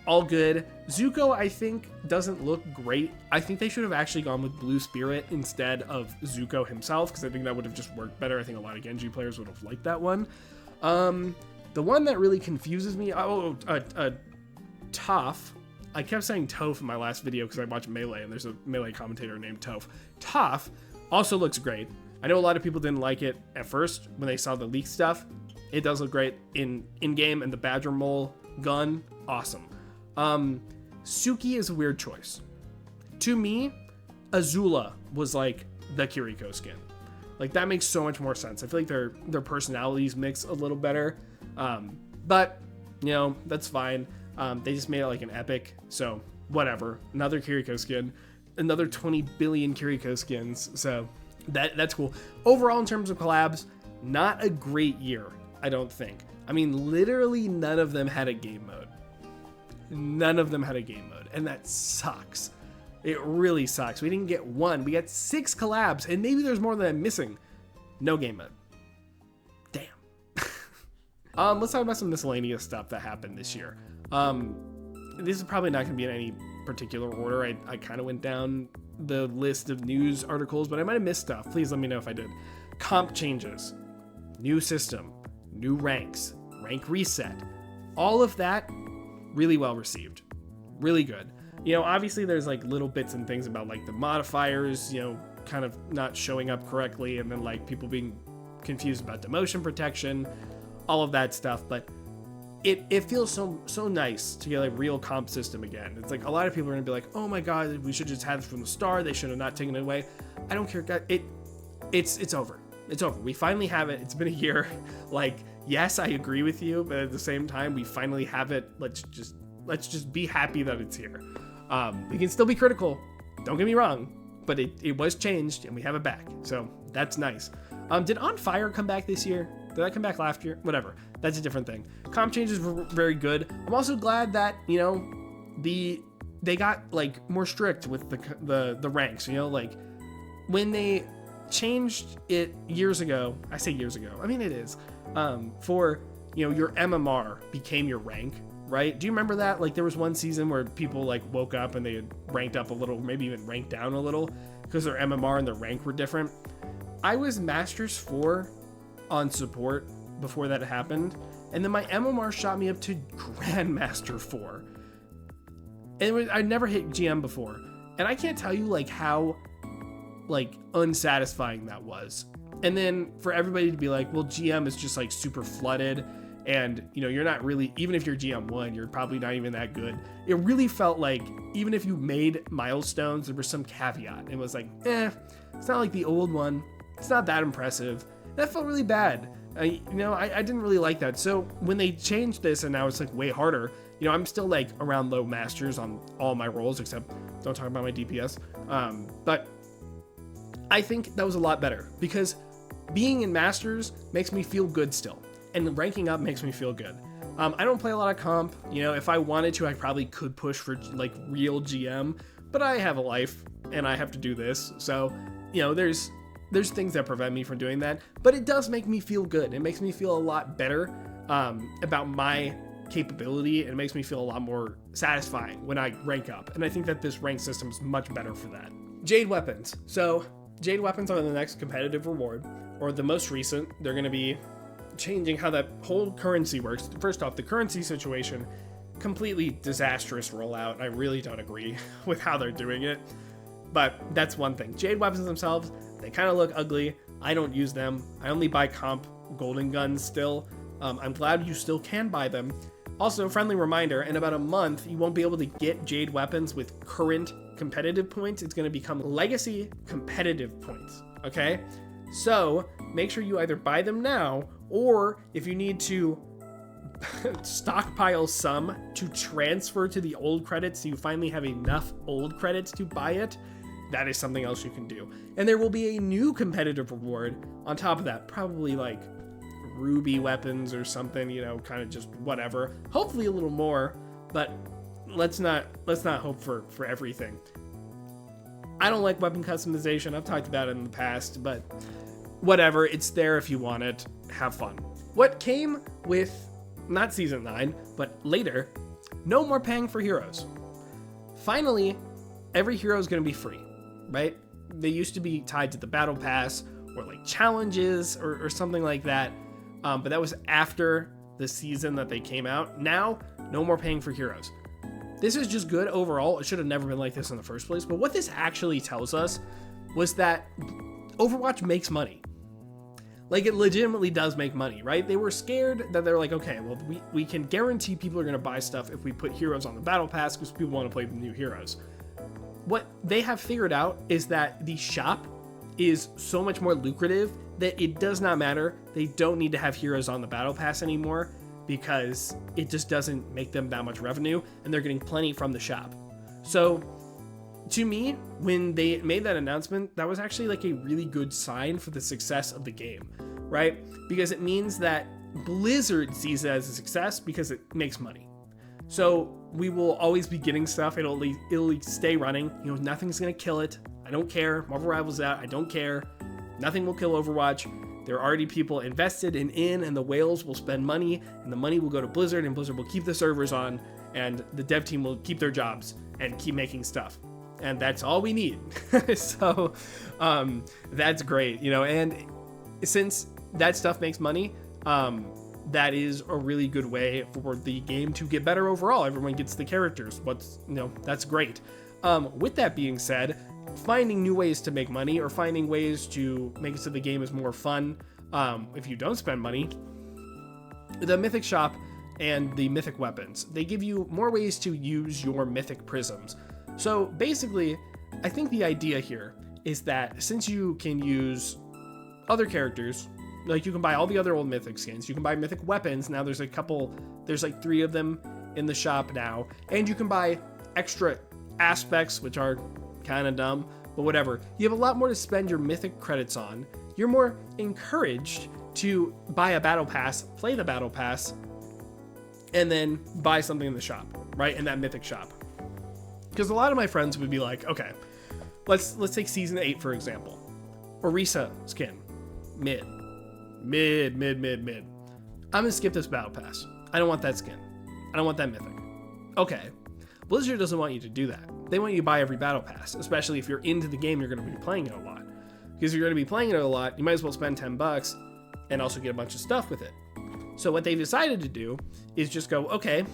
all good. Zuko, I think, doesn't look great. I think they should have actually gone with Blue Spirit instead of Zuko himself, because I think that would have just worked better. I think a lot of Genji players would have liked that one. The one that really confuses me, Toph. I kept saying Toph in my last video because I watched Melee, and there's a Melee commentator named Toph. Toph also looks great. I know a lot of people didn't like it at first when they saw the leaked stuff. It does look great in-game, and the Badger Mole gun, awesome. Suki is a weird choice. To me, Azula was like the Kiriko skin. Like, that makes so much more sense. I feel like their personalities mix a little better. But, you know, that's fine. They just made it like an epic, so whatever. Another Kiriko skin. Another 20 billion Kiriko skins, so that's cool. Overall, in terms of collabs, not a great year, I don't think. I mean, literally none of them had a game mode. None of them had a game mode, and that sucks. It really sucks. We didn't get one. We got 6 collabs, and maybe there's more that I'm missing. No game mode. Damn. Let's talk about some miscellaneous stuff that happened this year. This is probably not going to be in any particular order. I kind of went down the list of news articles, but I might have missed stuff. Please let me know if I did. Comp changes, new system, new ranks, rank reset. All of that really well received. Really good. You know, obviously there's like little bits and things about like the modifiers, you know, kind of not showing up correctly, and then like people being confused about demotion protection, all of that stuff, but it feels so nice to get a real comp system again. It's like a lot of people are gonna be like, oh my god, we should just have this from the start, they should have not taken it away. I don't care. It's over. It's over. We finally have it. It's been a year. Like, yes, I agree with you, but at the same time, we finally have it. Let's just be happy that it's here. We can still be critical, don't get me wrong, but it was changed and we have it back, so that's nice. Did On Fire come back this year? Did that come back last year? Whatever, that's a different thing. Comp changes were very good. I'm also glad that, you know, they got like more strict with the ranks, you know, like when they changed it years ago. I say years ago, I mean it is, for, you know, your MMR became your rank, right? Do you remember that? Like, there was one season where people like woke up and they had ranked up a little, maybe even ranked down a little, because their MMR and their rank were different. I was Masters 4 on support before that happened, and then my MMR shot me up to Grandmaster 4. And I'd never hit GM before, and I can't tell you like how like unsatisfying that was. And then for everybody to be like, well, GM is just like super flooded, and you know, you're not really, even if you're GM1, you're probably not even that good. It really felt like even if you made milestones, there was some caveat. It was like, it's not like the old one. It's not that impressive. That felt really bad. I didn't really like that. So when they changed this and now it's like way harder, you know, I'm still like around low masters on all my roles, except don't talk about my DPS. But I think that was a lot better because being in masters makes me feel good still. And ranking up makes me feel good. I don't play a lot of comp. You know, if I wanted to, I probably could push for like real GM, but I have a life and I have to do this. So, you know, there's things that prevent me from doing that, but it does make me feel good. It makes me feel a lot better about my capability, and it makes me feel a lot more satisfying when I rank up. And I think that this rank system is much better for that. Jade weapons. So Jade weapons are the next competitive reward, or the most recent. They're going to be changing how that whole currency works. First off, the currency situation, completely disastrous rollout. I really don't agree with how they're doing it, but that's one thing. Jade weapons themselves, they kind of look ugly. I don't use them. I only buy comp golden guns still. I'm glad you still can buy them. Also, friendly reminder, in about a month, you won't be able to get Jade weapons with current competitive points. It's going to become legacy competitive points, okay? So make sure you either buy them now, or if you need to stockpile some to transfer to the old credits so you finally have enough old credits to buy it, that is something else you can do. And there will be a new competitive reward on top of that, probably like ruby weapons or something, you know, kind of just whatever. Hopefully a little more, but let's not hope for everything. I don't like weapon customization. I've talked about it in the past, but whatever, it's there if you want it. Have fun. What came with not season 9, but later, no more paying for heroes. Finally, every hero is going to be free, right? They used to be tied to the battle pass or like challenges or something like that. But that was after the season that they came out. Now, no more paying for heroes. This is just good overall. It should have never been like this in the first place. But what this actually tells us was that Overwatch makes money. Like, it legitimately does make money, right? They were scared that they're like, okay, well, we can guarantee people are going to buy stuff if we put heroes on the battle pass because people want to play the new heroes. What they have figured out is that the shop is so much more lucrative that it does not matter. They don't need to have heroes on the battle pass anymore because it just doesn't make them that much revenue, and they're getting plenty from the shop. So to me, when they made that announcement, that was actually like a really good sign for the success of the game, right? Because it means that Blizzard sees it as a success because it makes money. So we will always be getting stuff. It'll stay running. You know, nothing's gonna kill it. I don't care. Marvel Rivals out. I don't care. Nothing will kill Overwatch. There are already people invested and the whales will spend money, and the money will go to Blizzard, and Blizzard will keep the servers on, and the dev team will keep their jobs and keep making stuff. And that's all we need. So that's great, you know, and since that stuff makes money, that is a really good way for the game to get better overall. Everyone gets the characters. That's great. With that being said, finding new ways to make money or finding ways to make it so the game is more fun, if you don't spend money, the Mythic Shop and the Mythic Weapons, they give you more ways to use your Mythic Prisms. So basically, I think the idea here is that since you can use other characters, like you can buy all the other old Mythic skins, you can buy Mythic Weapons, now there's like 3 of them in the shop now, and you can buy extra aspects, which are kind of dumb, but whatever. You have a lot more to spend your Mythic credits on. You're more encouraged to buy a battle pass, play the battle pass, and then buy something in the shop, right? In that Mythic shop. Because a lot of my friends would be like, okay, let's take season 8 for example. Orisa skin, mid. I'm gonna skip this battle pass. I don't want that skin. I don't want that Mythic. Okay, Blizzard doesn't want you to do that. They want you to buy every battle pass, especially if you're into the game, you're going to be playing it a lot. Because if you're going to be playing it a lot, you might as well spend $10 and also get a bunch of stuff with it. So what they decided to do is just go, okay,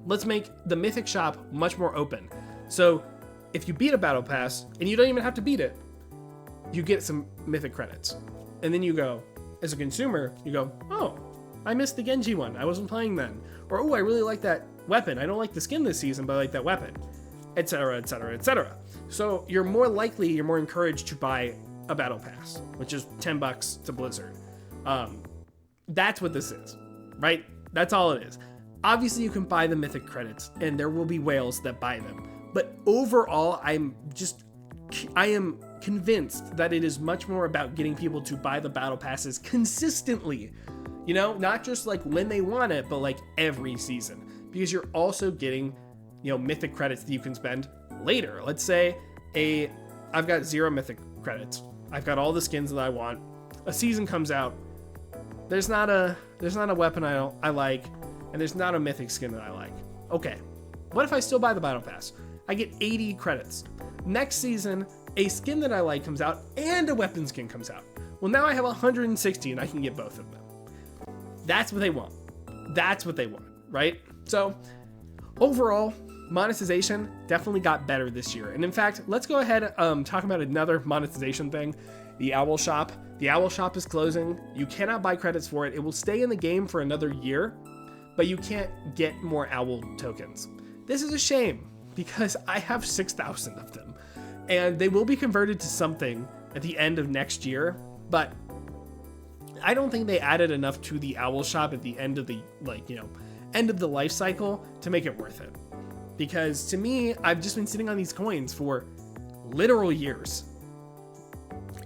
let's make the Mythic shop much more open. So if you beat a battle pass, and you don't even have to beat it, you get some Mythic credits. And then you go, as a consumer, you go, oh, I missed the Genji one. I wasn't playing then. Or, oh, I really like that weapon. I don't like the skin this season, but I like that weapon. Etc., etc., etc. So you're more encouraged to buy a battle pass, which is $10 to Blizzard. That's what this is, right? That's all it is. Obviously, you can buy the Mythic credits, and there will be whales that buy them. But overall, I am convinced that it is much more about getting people to buy the battle passes consistently. You know, not just like when they want it, but like every season. Because you're also getting, you know, Mythic credits that you can spend later. Let's say I've got 0 Mythic credits. I've got all the skins that I want. A season comes out. There's not a weapon I like, and there's not a Mythic skin that I like. Okay, what if I still buy the battle pass? I get 80 credits. Next season, a skin that I like comes out and a weapon skin comes out. Well, now I have 160 and I can get both of them. That's what they want. That's what they want, right? So overall, monetization definitely got better this year. And in fact, let's go ahead and talk about another monetization thing, the Owl Shop. The Owl Shop is closing. You cannot buy credits for it. It will stay in the game for another year, but you can't get more Owl tokens. This is a shame because I have 6,000 of them and they will be converted to something at the end of next year, but I don't think they added enough to the Owl Shop at the end of the, end of the life cycle to make it worth it. Because to me, I've just been sitting on these coins for literal years,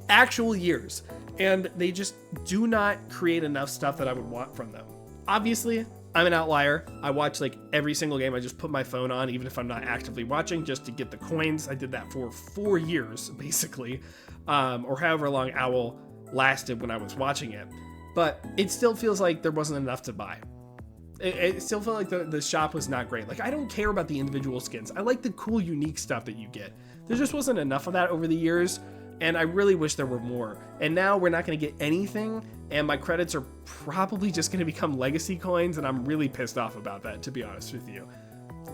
actual years, and they just do not create enough stuff that I would want from them. Obviously, I'm an outlier. I watch like every single game. I just put my phone on, even if I'm not actively watching, just to get the coins. I did that for 4 years, basically, or however long Owl lasted when I was watching it. But it still feels like there wasn't enough to buy. It still felt like the shop was not great. Like, I don't care about the individual skins. I like the cool, unique stuff that you get. There just wasn't enough of that over the years, and I really wish there were more. And now we're not going to get anything, and my credits are probably just going to become legacy coins, and I'm really pissed off about that, to be honest with you.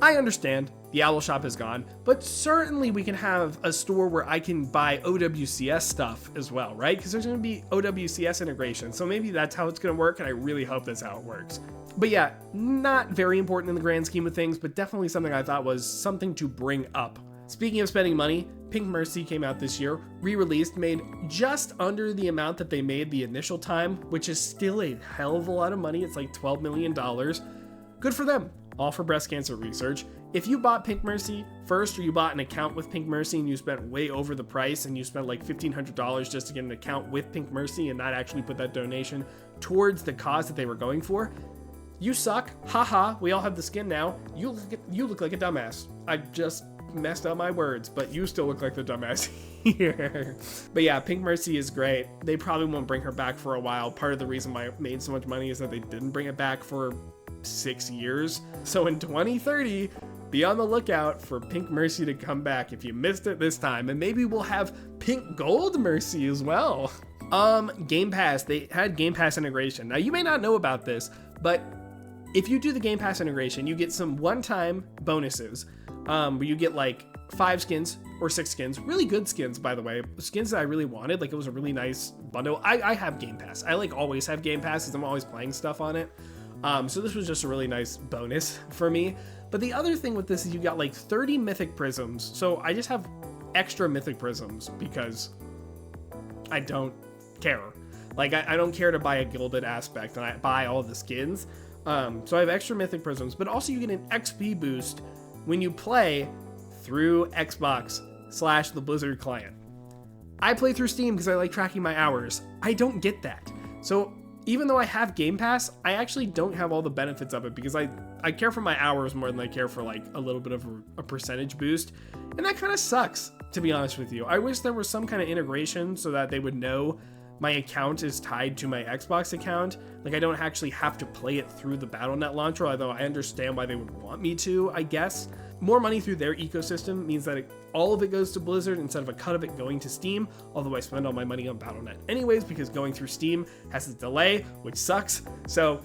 I understand the Owl shop is gone, but certainly we can have a store where I can buy OWCS stuff as well, right? Because there's going to be OWCS integration, so maybe that's how it's going to work, and I really hope that's how it works. But yeah, not very important in the grand scheme of things, but definitely something I thought was something to bring up. Speaking of spending money, Pink Mercy came out this year, re-released, made just under the amount that they made the initial time, which is still a hell of a lot of money. It's like $12 million. Good for them. All for breast cancer research. If you bought Pink Mercy first, or you bought an account with Pink Mercy and you spent way over the price and you spent like $1,500 just to get an account with Pink Mercy and not actually put that donation towards the cause that they were going for, you suck. Haha, we all have the skin now. You look like a dumbass. I just messed up my words, but you still look like the dumbass here. But yeah, Pink Mercy is great. They probably won't bring her back for a while. Part of the reason why it made so much money is that they didn't bring it back for 6 years. So in 2030, be on the lookout for Pink Mercy to come back if you missed it this time. And maybe we'll have Pink Gold Mercy as well. Game Pass, they had Game Pass integration. Now you may not know about this, but if you do the Game Pass integration, you get some one-time bonuses, where you get like 5 skins or 6 skins, really good skins, by the way, skins that I really wanted. Like, it was a really nice bundle. I have Game Pass. I like always have Game Pass because I'm always playing stuff on it. So this was just a really nice bonus for me. But the other thing with this is you got like 30 mythic prisms. So I just have extra mythic prisms because I don't care. Like, I don't care to buy a gilded aspect, and I buy all the skins. So I have extra mythic prisms, but also you get an XP boost when you play through Xbox/the Blizzard client. I play through Steam because I like tracking my hours. I don't get that. So even though I have Game Pass, I actually don't have all the benefits of it because I care for my hours more than I care for like a little bit of a percentage boost. And that kind of sucks, to be honest with you. I wish there was some kind of integration so that they would know my account is tied to my Xbox account. Like, I don't actually have to play it through the Battle.net launcher, although I understand why they would want me to, I guess. More money through their ecosystem means that all of it goes to Blizzard instead of a cut of it going to Steam, although I spend all my money on Battle.net anyways because going through Steam has a delay, which sucks. So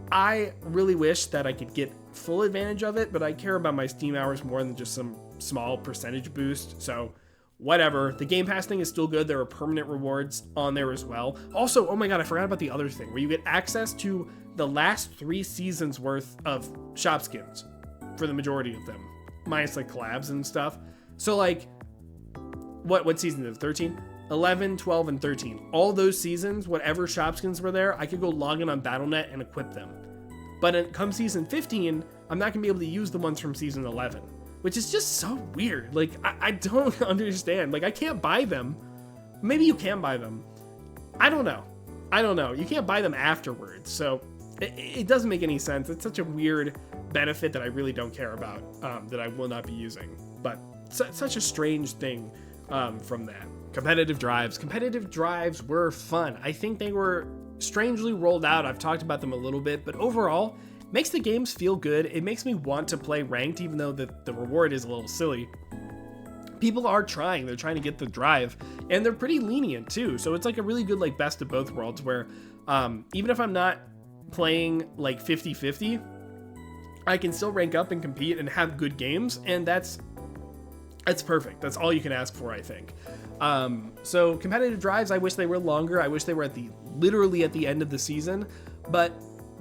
I really wish that I could get full advantage of it, but I care about my Steam hours more than just some small percentage boost. So whatever. The Game Pass thing is still good. There are permanent rewards on there as well. Also, oh my god, I forgot about the other thing where you get access to the last 3 seasons worth of shop skins for the majority of them, minus like collabs and stuff. So like, what season is it? 13? 11, 12, and 13. All those seasons, whatever shop skins were there, I could go log in on Battle.net and equip them. But come season 15, I'm not gonna be able to use the ones from season 11. Which is just so weird. Like, I don't understand. Like, I can't buy them. Maybe you can buy them. I don't know. You can't buy them afterwards. So it doesn't make any sense. It's such a weird benefit that I really don't care about, that I will not be using. But such a strange thing from that. Competitive drives. Competitive drives were fun. I think they were strangely rolled out. I've talked about them a little bit, but overall, makes the games feel good. It makes me want to play ranked, even though the reward is a little silly. People are trying. They're trying to get the drive, and they're pretty lenient too. So it's like a really good like best of both worlds where even if I'm not playing like 50-50, I can still rank up and compete and have good games, and that's perfect. That's all you can ask for, I think. So competitive drives, I wish they were longer. I wish they were literally at the end of the season, but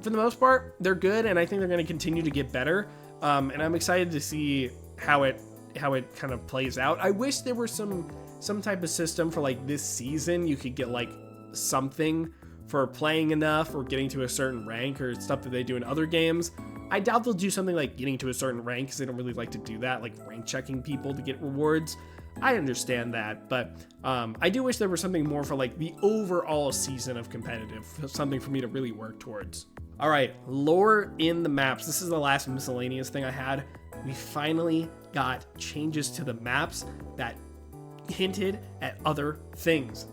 for the most part, they're good, and I think they're going to continue to get better. And I'm excited to see how it kind of plays out. I wish there were some type of system for like this season. You could get like something for playing enough or getting to a certain rank or stuff that they do in other games. I doubt they'll do something like getting to a certain rank because they don't really like to do that, like rank checking people to get rewards. I understand that, but I do wish there was something more for like the overall season of competitive, something for me to really work towards. All right, lore in the maps. This is the last miscellaneous thing I had. We finally got changes to the maps that hinted at other things.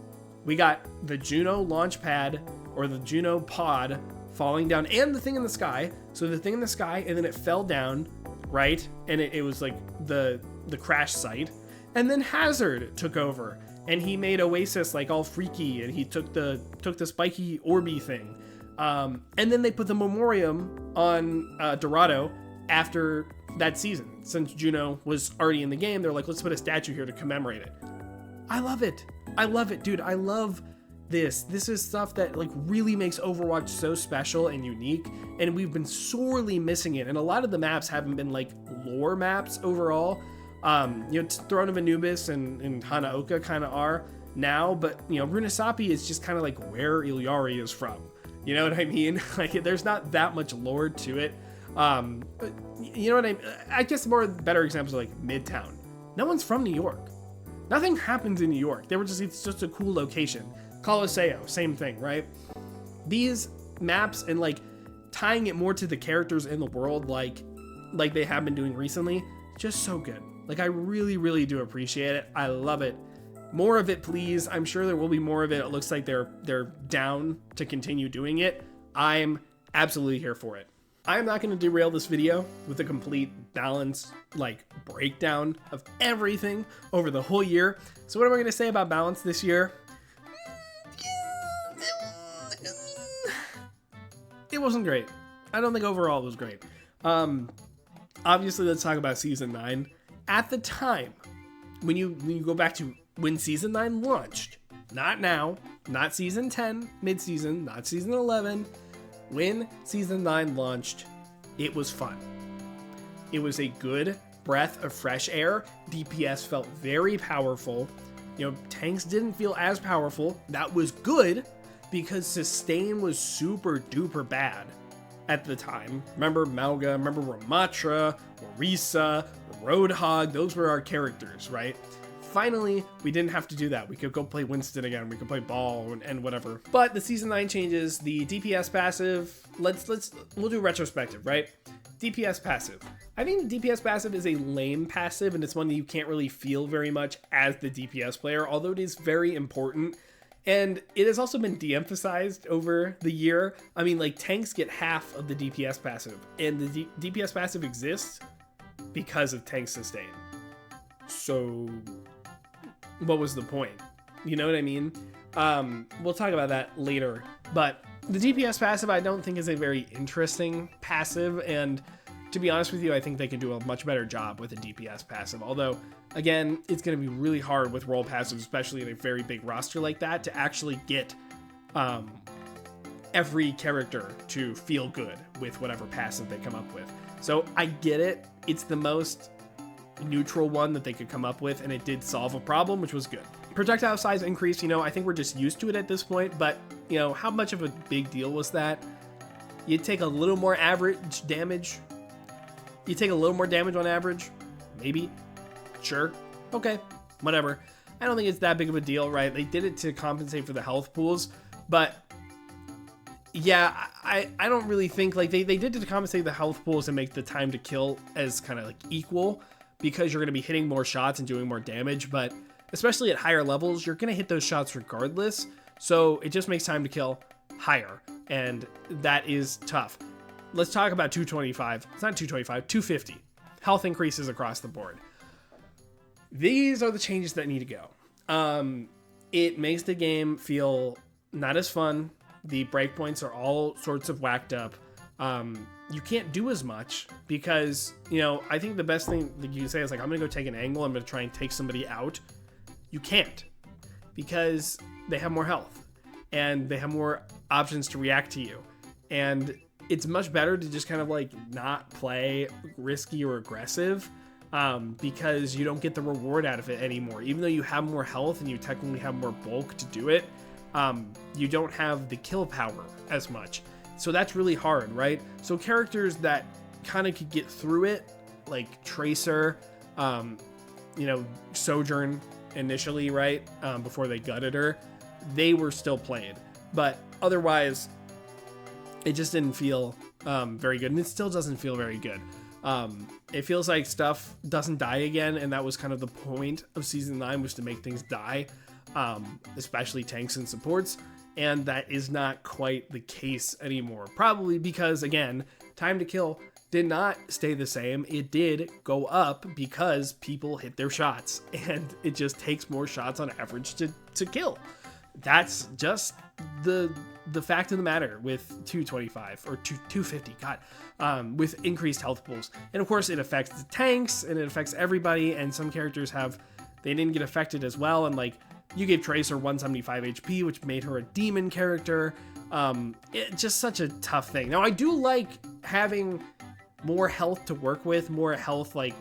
We got the Juno launch pad or the Juno pod falling down and the thing in the sky. So the thing in the sky and then it fell down, right? And it was like the crash site. And then Hazard took over and he made Oasis like all freaky and he took the spiky orby thing. And then they put the memoriam on Dorado after that season. Since Juno was already in the game, they're like, let's put a statue here to commemorate it. I love it. I love it, dude. I love this. This is stuff that like really makes Overwatch so special and unique, and we've been sorely missing it. And a lot of the maps haven't been like lore maps overall. Throne of Anubis and Hanaoka kind of are now, but Runasapi is just kind of like where Ilyari is from. You know what I mean? Like there's not that much lore to it. You know what I mean? I guess better examples are like Midtown. No one's from New York. Nothing happens in New York. It's just a cool location. Colosseo, same thing, right? These maps and like tying it more to the characters in the world, like they have been doing recently, just so good. Like I really, really do appreciate it. I love it. More of it, please. I'm sure there will be more of it. It looks like they're down to continue doing it. I'm absolutely here for it. I'm not going to derail this video with a complete balance, like breakdown of everything over the whole year. So what am I going to say about balance this year? It wasn't great. I don't think overall it was great. Obviously, let's talk about Season 9. At the time, when you go back to when Season 9 launched, not now, not Season 10, mid-season, not Season 11, when Season 9 launched, it was fun. It was a good breath of fresh air. DPS felt very powerful. Tanks didn't feel as powerful. That was good because sustain was super duper bad at the time. Remember Malga, remember Ramatra, Orisa, Roadhog, those were our characters, right? Finally, we didn't have to do that. We could go play Winston again. We could play Ball and whatever. But the Season 9 changes, the DPS passive, we'll do retrospective, right? DPS passive. I think the DPS passive is a lame passive, and it's one that you can't really feel very much as the DPS player, although it is very important. And it has also been de-emphasized over the year. I mean, like, tanks get half of the DPS passive, and the DPS passive exists because of tank sustain. So what was the point? You know what I mean? We'll talk about that later, but the DPS passive I don't think is a very interesting passive, and to be honest with you, I think they can do a much better job with a DPS passive, although again, it's going to be really hard with role passives, especially in a very big roster like that, to actually get every character to feel good with whatever passive they come up with. So I get it. It's the most neutral one that they could come up with, and it did solve a problem, which was good. Projectile size increase, I think we're just used to it at this point, but how much of a big deal was that? You take a little more average damage. You take a little more damage on average, maybe. Sure. Okay. Whatever. I don't think it's that big of a deal, right? They did it to compensate for the health pools, but yeah, I don't really think like they did it to compensate the health pools and make the time to kill as kind of like equal, because you're going to be hitting more shots and doing more damage, but especially at higher levels, you're going to hit those shots regardless. So it just makes time to kill higher, and that is tough. Let's talk about 225. It's not 225, 250. Health increases across the board. These are the changes that need to go. It makes the game feel not as fun. The breakpoints are all sorts of whacked up. You can't do as much because, I think the best thing that you can say is like, I'm going to go take an angle. I'm going to try and take somebody out. You can't, because they have more health and they have more options to react to you. And it's much better to just kind of like not play risky or aggressive, because you don't get the reward out of it anymore. Even though you have more health and you technically have more bulk to do it, You don't have the kill power as much. So that's really hard, right? So characters that kind of could get through it, like Tracer, Sojourn initially, right? Before they gutted her, they were still played. But otherwise, it just didn't feel very good. And it still doesn't feel very good. It feels like stuff doesn't die again. And that was kind of the point of Season 9, was to make things die, especially tanks and supports. And that is not quite the case anymore. Probably because, again, time to kill did not stay the same. It did go up because people hit their shots. And it just takes more shots on average to kill. That's just the fact of the matter with 225 or 250, God, with increased health pools. And of course it affects the tanks and it affects everybody, and some characters they didn't get affected as well. And like, you gave Tracer 175 HP, which made her a demon character. It's just such a tough thing. Now I do like having more health to work with, more health, like,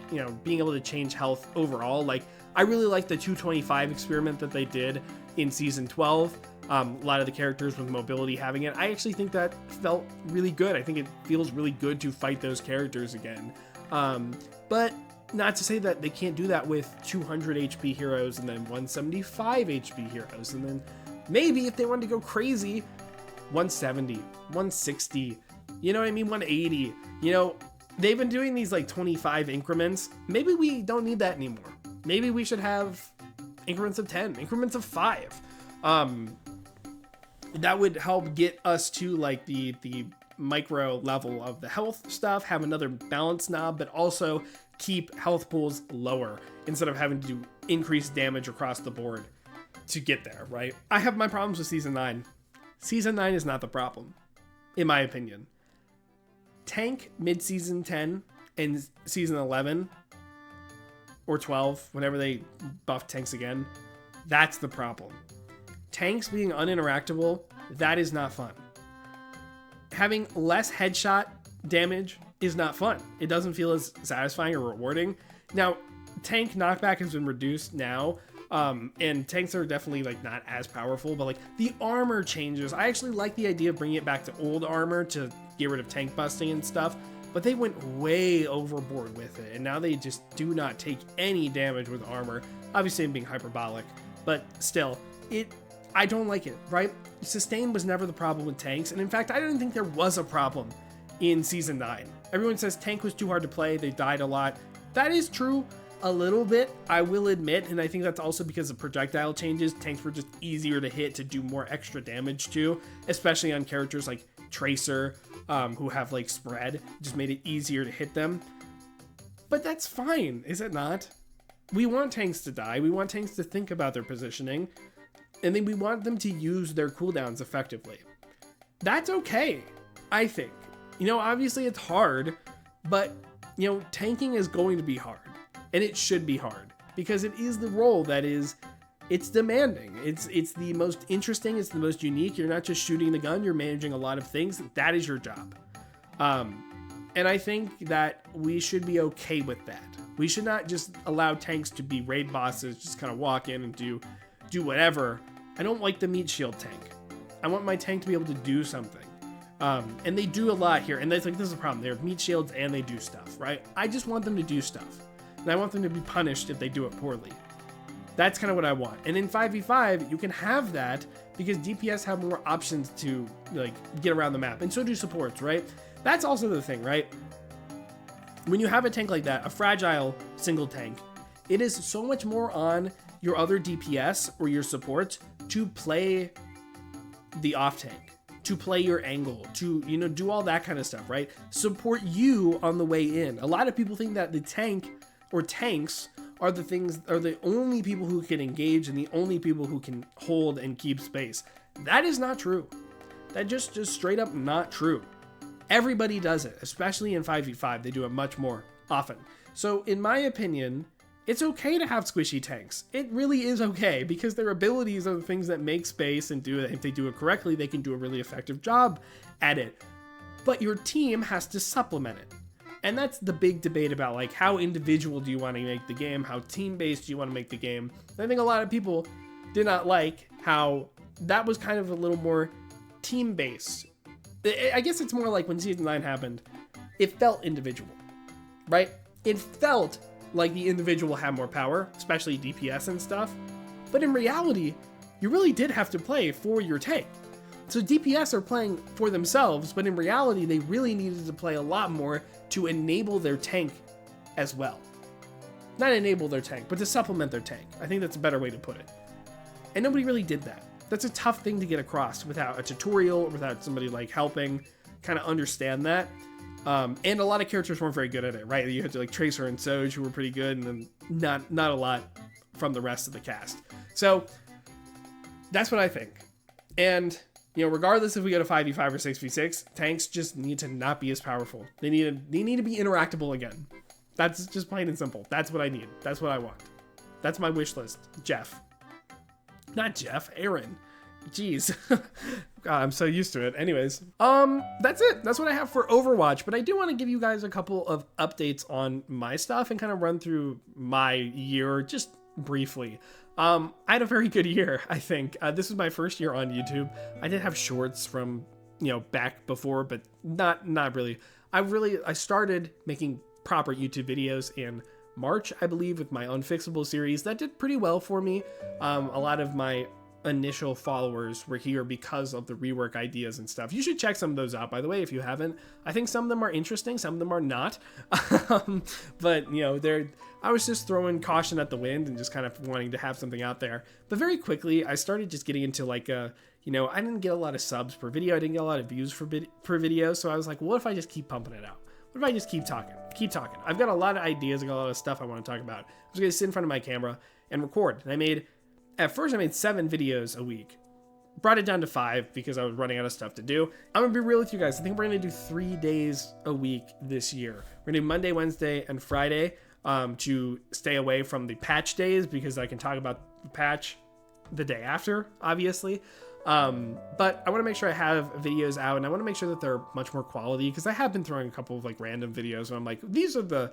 being able to change health overall. Like, I really like the 225 experiment that they did in Season 12. A lot of the characters with mobility having it. I actually think that felt really good. I think it feels really good to fight those characters again. But not to say that they can't do that with 200 HP heroes and then 175 HP heroes. And then maybe if they wanted to go crazy, 170, 160, you know what I mean? 180, they've been doing these like 25 increments. Maybe we don't need that anymore. Maybe we should have increments of 10, increments of 5. That would help get us to like the micro level of the health stuff, have another balance knob, but also keep health pools lower instead of having to do increased damage across the board to get there, right? I have my problems with Season 9. Season 9 is not the problem, in my opinion. Tank mid-season 10 and Season 11 or 12, whenever they buff tanks again, that's the problem. Tanks being uninteractable, that is not fun. Having less headshot damage is not fun. It doesn't feel as satisfying or rewarding. Now, tank knockback has been reduced now, and tanks are definitely like not as powerful, but like the armor changes. I actually like the idea of bringing it back to old armor to get rid of tank busting and stuff, but they went way overboard with it, and now they just do not take any damage with armor. Obviously I'm being hyperbolic, but still, I don't like it, right? Sustain was never the problem with tanks, and in fact, I didn't think there was a problem in Season 9. Everyone says tank was too hard to play, they died a lot. That is true a little bit, I will admit, and I think that's also because of projectile changes. Tanks were just easier to hit, to do more extra damage to, especially on characters like Tracer, who have like spread. It just made it easier to hit them. But that's fine, is it not? We want tanks to die, we want tanks to think about their positioning, and then we want them to use their cooldowns effectively. That's okay, I think. Obviously it's hard, but, tanking is going to be hard. And it should be hard, because it is the role that it's demanding. It's the most interesting, it's the most unique. You're not just shooting the gun, you're managing a lot of things. That is your job. And I think that we should be okay with that. We should not just allow tanks to be raid bosses, just kind of walk in and do whatever. I don't like the meat shield tank. I want my tank to be able to do something. And they do a lot here, and this is a problem. They have meat shields and they do stuff, right? I just want them to do stuff, and I want them to be punished if they do it poorly. That's kind of what I want. And in 5v5, you can have that because DPS have more options to like get around the map, and so do supports, right? That's also the thing, right? When you have a tank like that, a fragile single tank, it is so much more on your other DPS or your supports to play the off tank, to play your angle, to, do all that kind of stuff, right? Support you on the way in. A lot of people think that the tank or tanks are the only people who can engage and the only people who can hold and keep space. That is not true. That just straight up not true. Everybody does it, especially in 5v5. They do it much more often. So in my opinion, it's okay to have squishy tanks. It really is okay, because their abilities are the things that make space and do it. If they do it correctly, they can do a really effective job at it. But your team has to supplement it. And that's the big debate about like how individual do you want to make the game, how team-based do you want to make the game. And I think a lot of people did not like how that was kind of a little more team-based. I guess it's more like when Season 9 happened, it felt individual, right? It felt like the individual had more power, especially DPS and stuff. But in reality, you really did have to play for your tank. So DPS are playing for themselves, but in reality, they really needed to play a lot more to enable their tank as well. Not enable their tank, but to supplement their tank. I think that's a better way to put it. And nobody really did that. That's a tough thing to get across without a tutorial, without somebody like helping kind of understand that. And a lot of characters weren't very good at it, right? You had to like Tracer and Soj, who were pretty good, and then not a lot from the rest of the cast. So that's what I think. And you know, regardless if we go to 5v5 or 6v6, tanks just need to not be as powerful. They need to be interactable again. That's just plain and simple. That's what I need. That's what I want. That's my wish list. Jeff. Not Jeff, Aaron. Jeez. God, I'm so used to it. Anyways, that's it. That's what I have for Overwatch, but I do want to give you guys a couple of updates on my stuff and kind of run through my year just briefly. I had a very good year, I think. This was my first year on YouTube. I did have shorts from, you know, back before, but not really. I started making proper YouTube videos in March, I believe, with my Unfixable series. That did pretty well for me. A lot of my initial followers were here because of the rework ideas and stuff. You should check some of those out, by the way, if you haven't. I think some of them are interesting, some of them are not. But, you know, I was just throwing caution at the wind and just kind of wanting to have something out there. But very quickly, I started just getting into like you know, I didn't get a lot of subs per video. I didn't get a lot of views per video. So I was like, what if I just keep pumping it out? What if I just keep talking? I've got a lot of ideas. I got a lot of stuff I want to talk about. I was going to sit in front of my camera and record. And at first I made 7 videos a week. Brought it down to 5 because I was running out of stuff to do. I'm going to be real with you guys. I think we're going to do 3 days a week this year. We're going to do Monday, Wednesday, and Friday to stay away from the patch days, because I can talk about the patch the day after, obviously. But I want to make sure I have videos out, and I want to make sure that they're much more quality, because I have been throwing a couple of like random videos and I'm like, these are the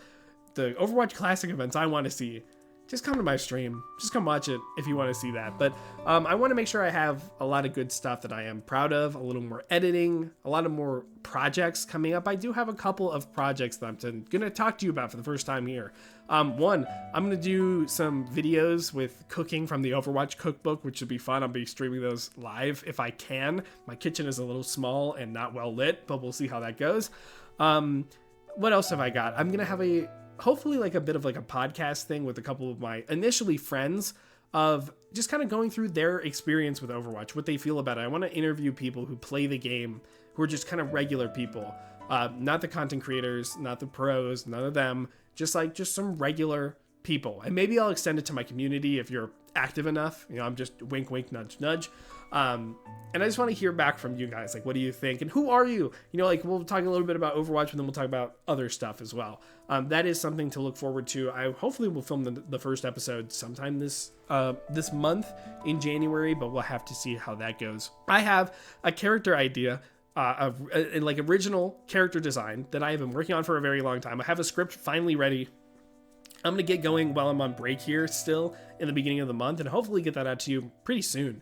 Overwatch Classic events I want to see. Just come to my stream. Just come watch it if you want to see that. But I want to make sure I have a lot of good stuff that I am proud of, a little more editing, a lot of more projects coming up. I do have a couple of projects that I'm going to talk to you about for the first time here. One, I'm going to do some videos with cooking from the Overwatch cookbook, which should be fun. I'll be streaming those live if I can. My kitchen is a little small and not well lit, but we'll see how that goes. What else have I got? I'm going to have hopefully like a bit of like a podcast thing with a couple of my initially friends, of just kind of going through their experience with Overwatch, what they feel about it. I want to interview people who play the game, who are just kind of regular people, not the content creators, not the pros, none of them, just some regular people. And maybe I'll extend it to my community if you're active enough. You know, I'm just wink, wink, nudge, nudge. And I just want to hear back from you guys. Like, what do you think? And who are you? You know, like, we'll talk a little bit about Overwatch, but then we'll talk about other stuff as well. That is something to look forward to. I hopefully will film the first episode sometime this month in January, but we'll have to see how that goes. I have a character idea, like original character design that I have been working on for a very long time. I have a script finally ready. I'm going to get going while I'm on break here still in the beginning of the month, and hopefully get that out to you pretty soon.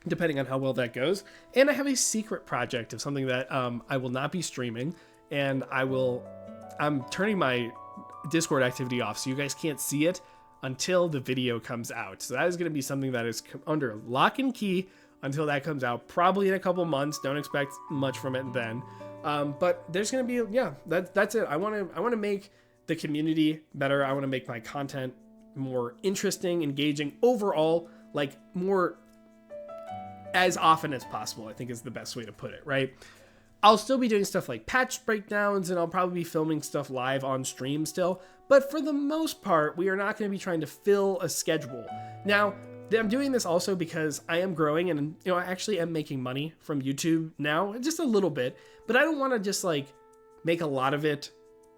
Depending on how well that goes. And I have a secret project of something that I will not be streaming, and I'm turning my Discord activity off, so you guys can't see it until the video comes out. So that is going to be something that is under lock and key until that comes out, probably in a couple months. Don't expect much from it then. But there's going to be, yeah, that's it. I want to make the community better. I want to make my content more interesting, engaging, overall, like more as often as possible, I think is the best way to put it, right? I'll still be doing stuff like patch breakdowns, and I'll probably be filming stuff live on stream still, but for the most part, we are not going to be trying to fill a schedule. Now, I'm doing this also because I am growing, and you know, I actually am making money from YouTube now, just a little bit, but I don't want to just like make a lot of it,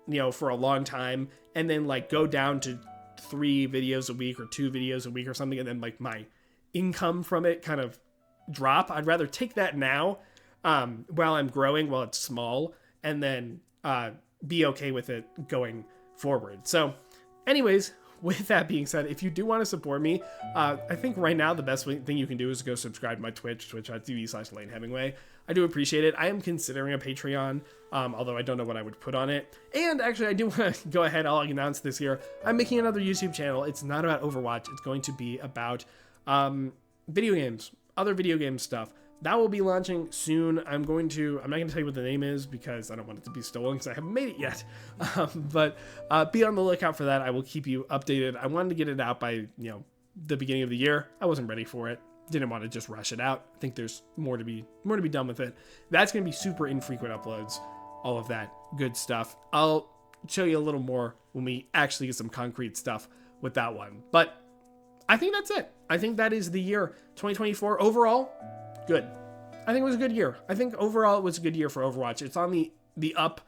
you know, for a long time, and then like go down to 3 videos a week or 2 videos a week or something, and then like my income from it kind of drop. I'd rather take that now while I'm growing, while it's small, and then be okay with it going forward. So anyways, with that being said, if you do want to support me, I think right now the best thing you can do is go subscribe to my Twitch, twitch.tv/LaneHemingway. I do appreciate it. I am considering a Patreon, although I don't know what I would put on it. And actually, I do want to go ahead, I'll announce this here. I'm making another YouTube channel. It's not about Overwatch. It's going to be about video games, other video game stuff. That will be launching soon. I'm not going to tell you what the name is because I don't want it to be stolen because I haven't made it yet. But be on the lookout for that. I will keep you updated. I wanted to get it out by, the beginning of the year. I wasn't ready for it. Didn't want to just rush it out. I think there's more to be done with it. That's going to be super infrequent uploads, all of that good stuff. I'll show you a little more when we actually get some concrete stuff with that one. But I think that's it. I think that is the year 2024 overall. Good. I think it was a good year. I think overall it was a good year for Overwatch. It's on the up,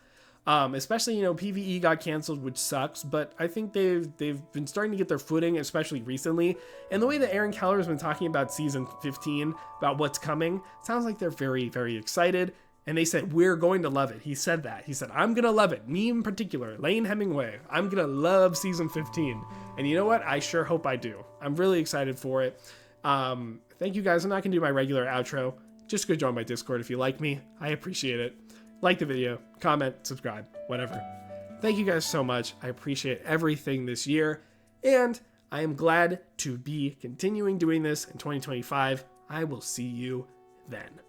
especially, PvE got canceled, which sucks, but I think they've been starting to get their footing, especially recently. And the way that Aaron Keller has been talking about season 15, about what's coming, sounds like they're very, very excited. And they said, we're going to love it. He said that. He said, I'm going to love it. Me in particular, Lane Hemingway. I'm going to love season 15. And you know what? I sure hope I do. I'm really excited for it. Thank you guys. I'm not gonna do my regular outro. Just go join my Discord if you like me. I appreciate it. Like the video, comment, subscribe, whatever. Thank you guys so much. I appreciate everything this year, and I am glad to be continuing doing this in 2025. I will see you then.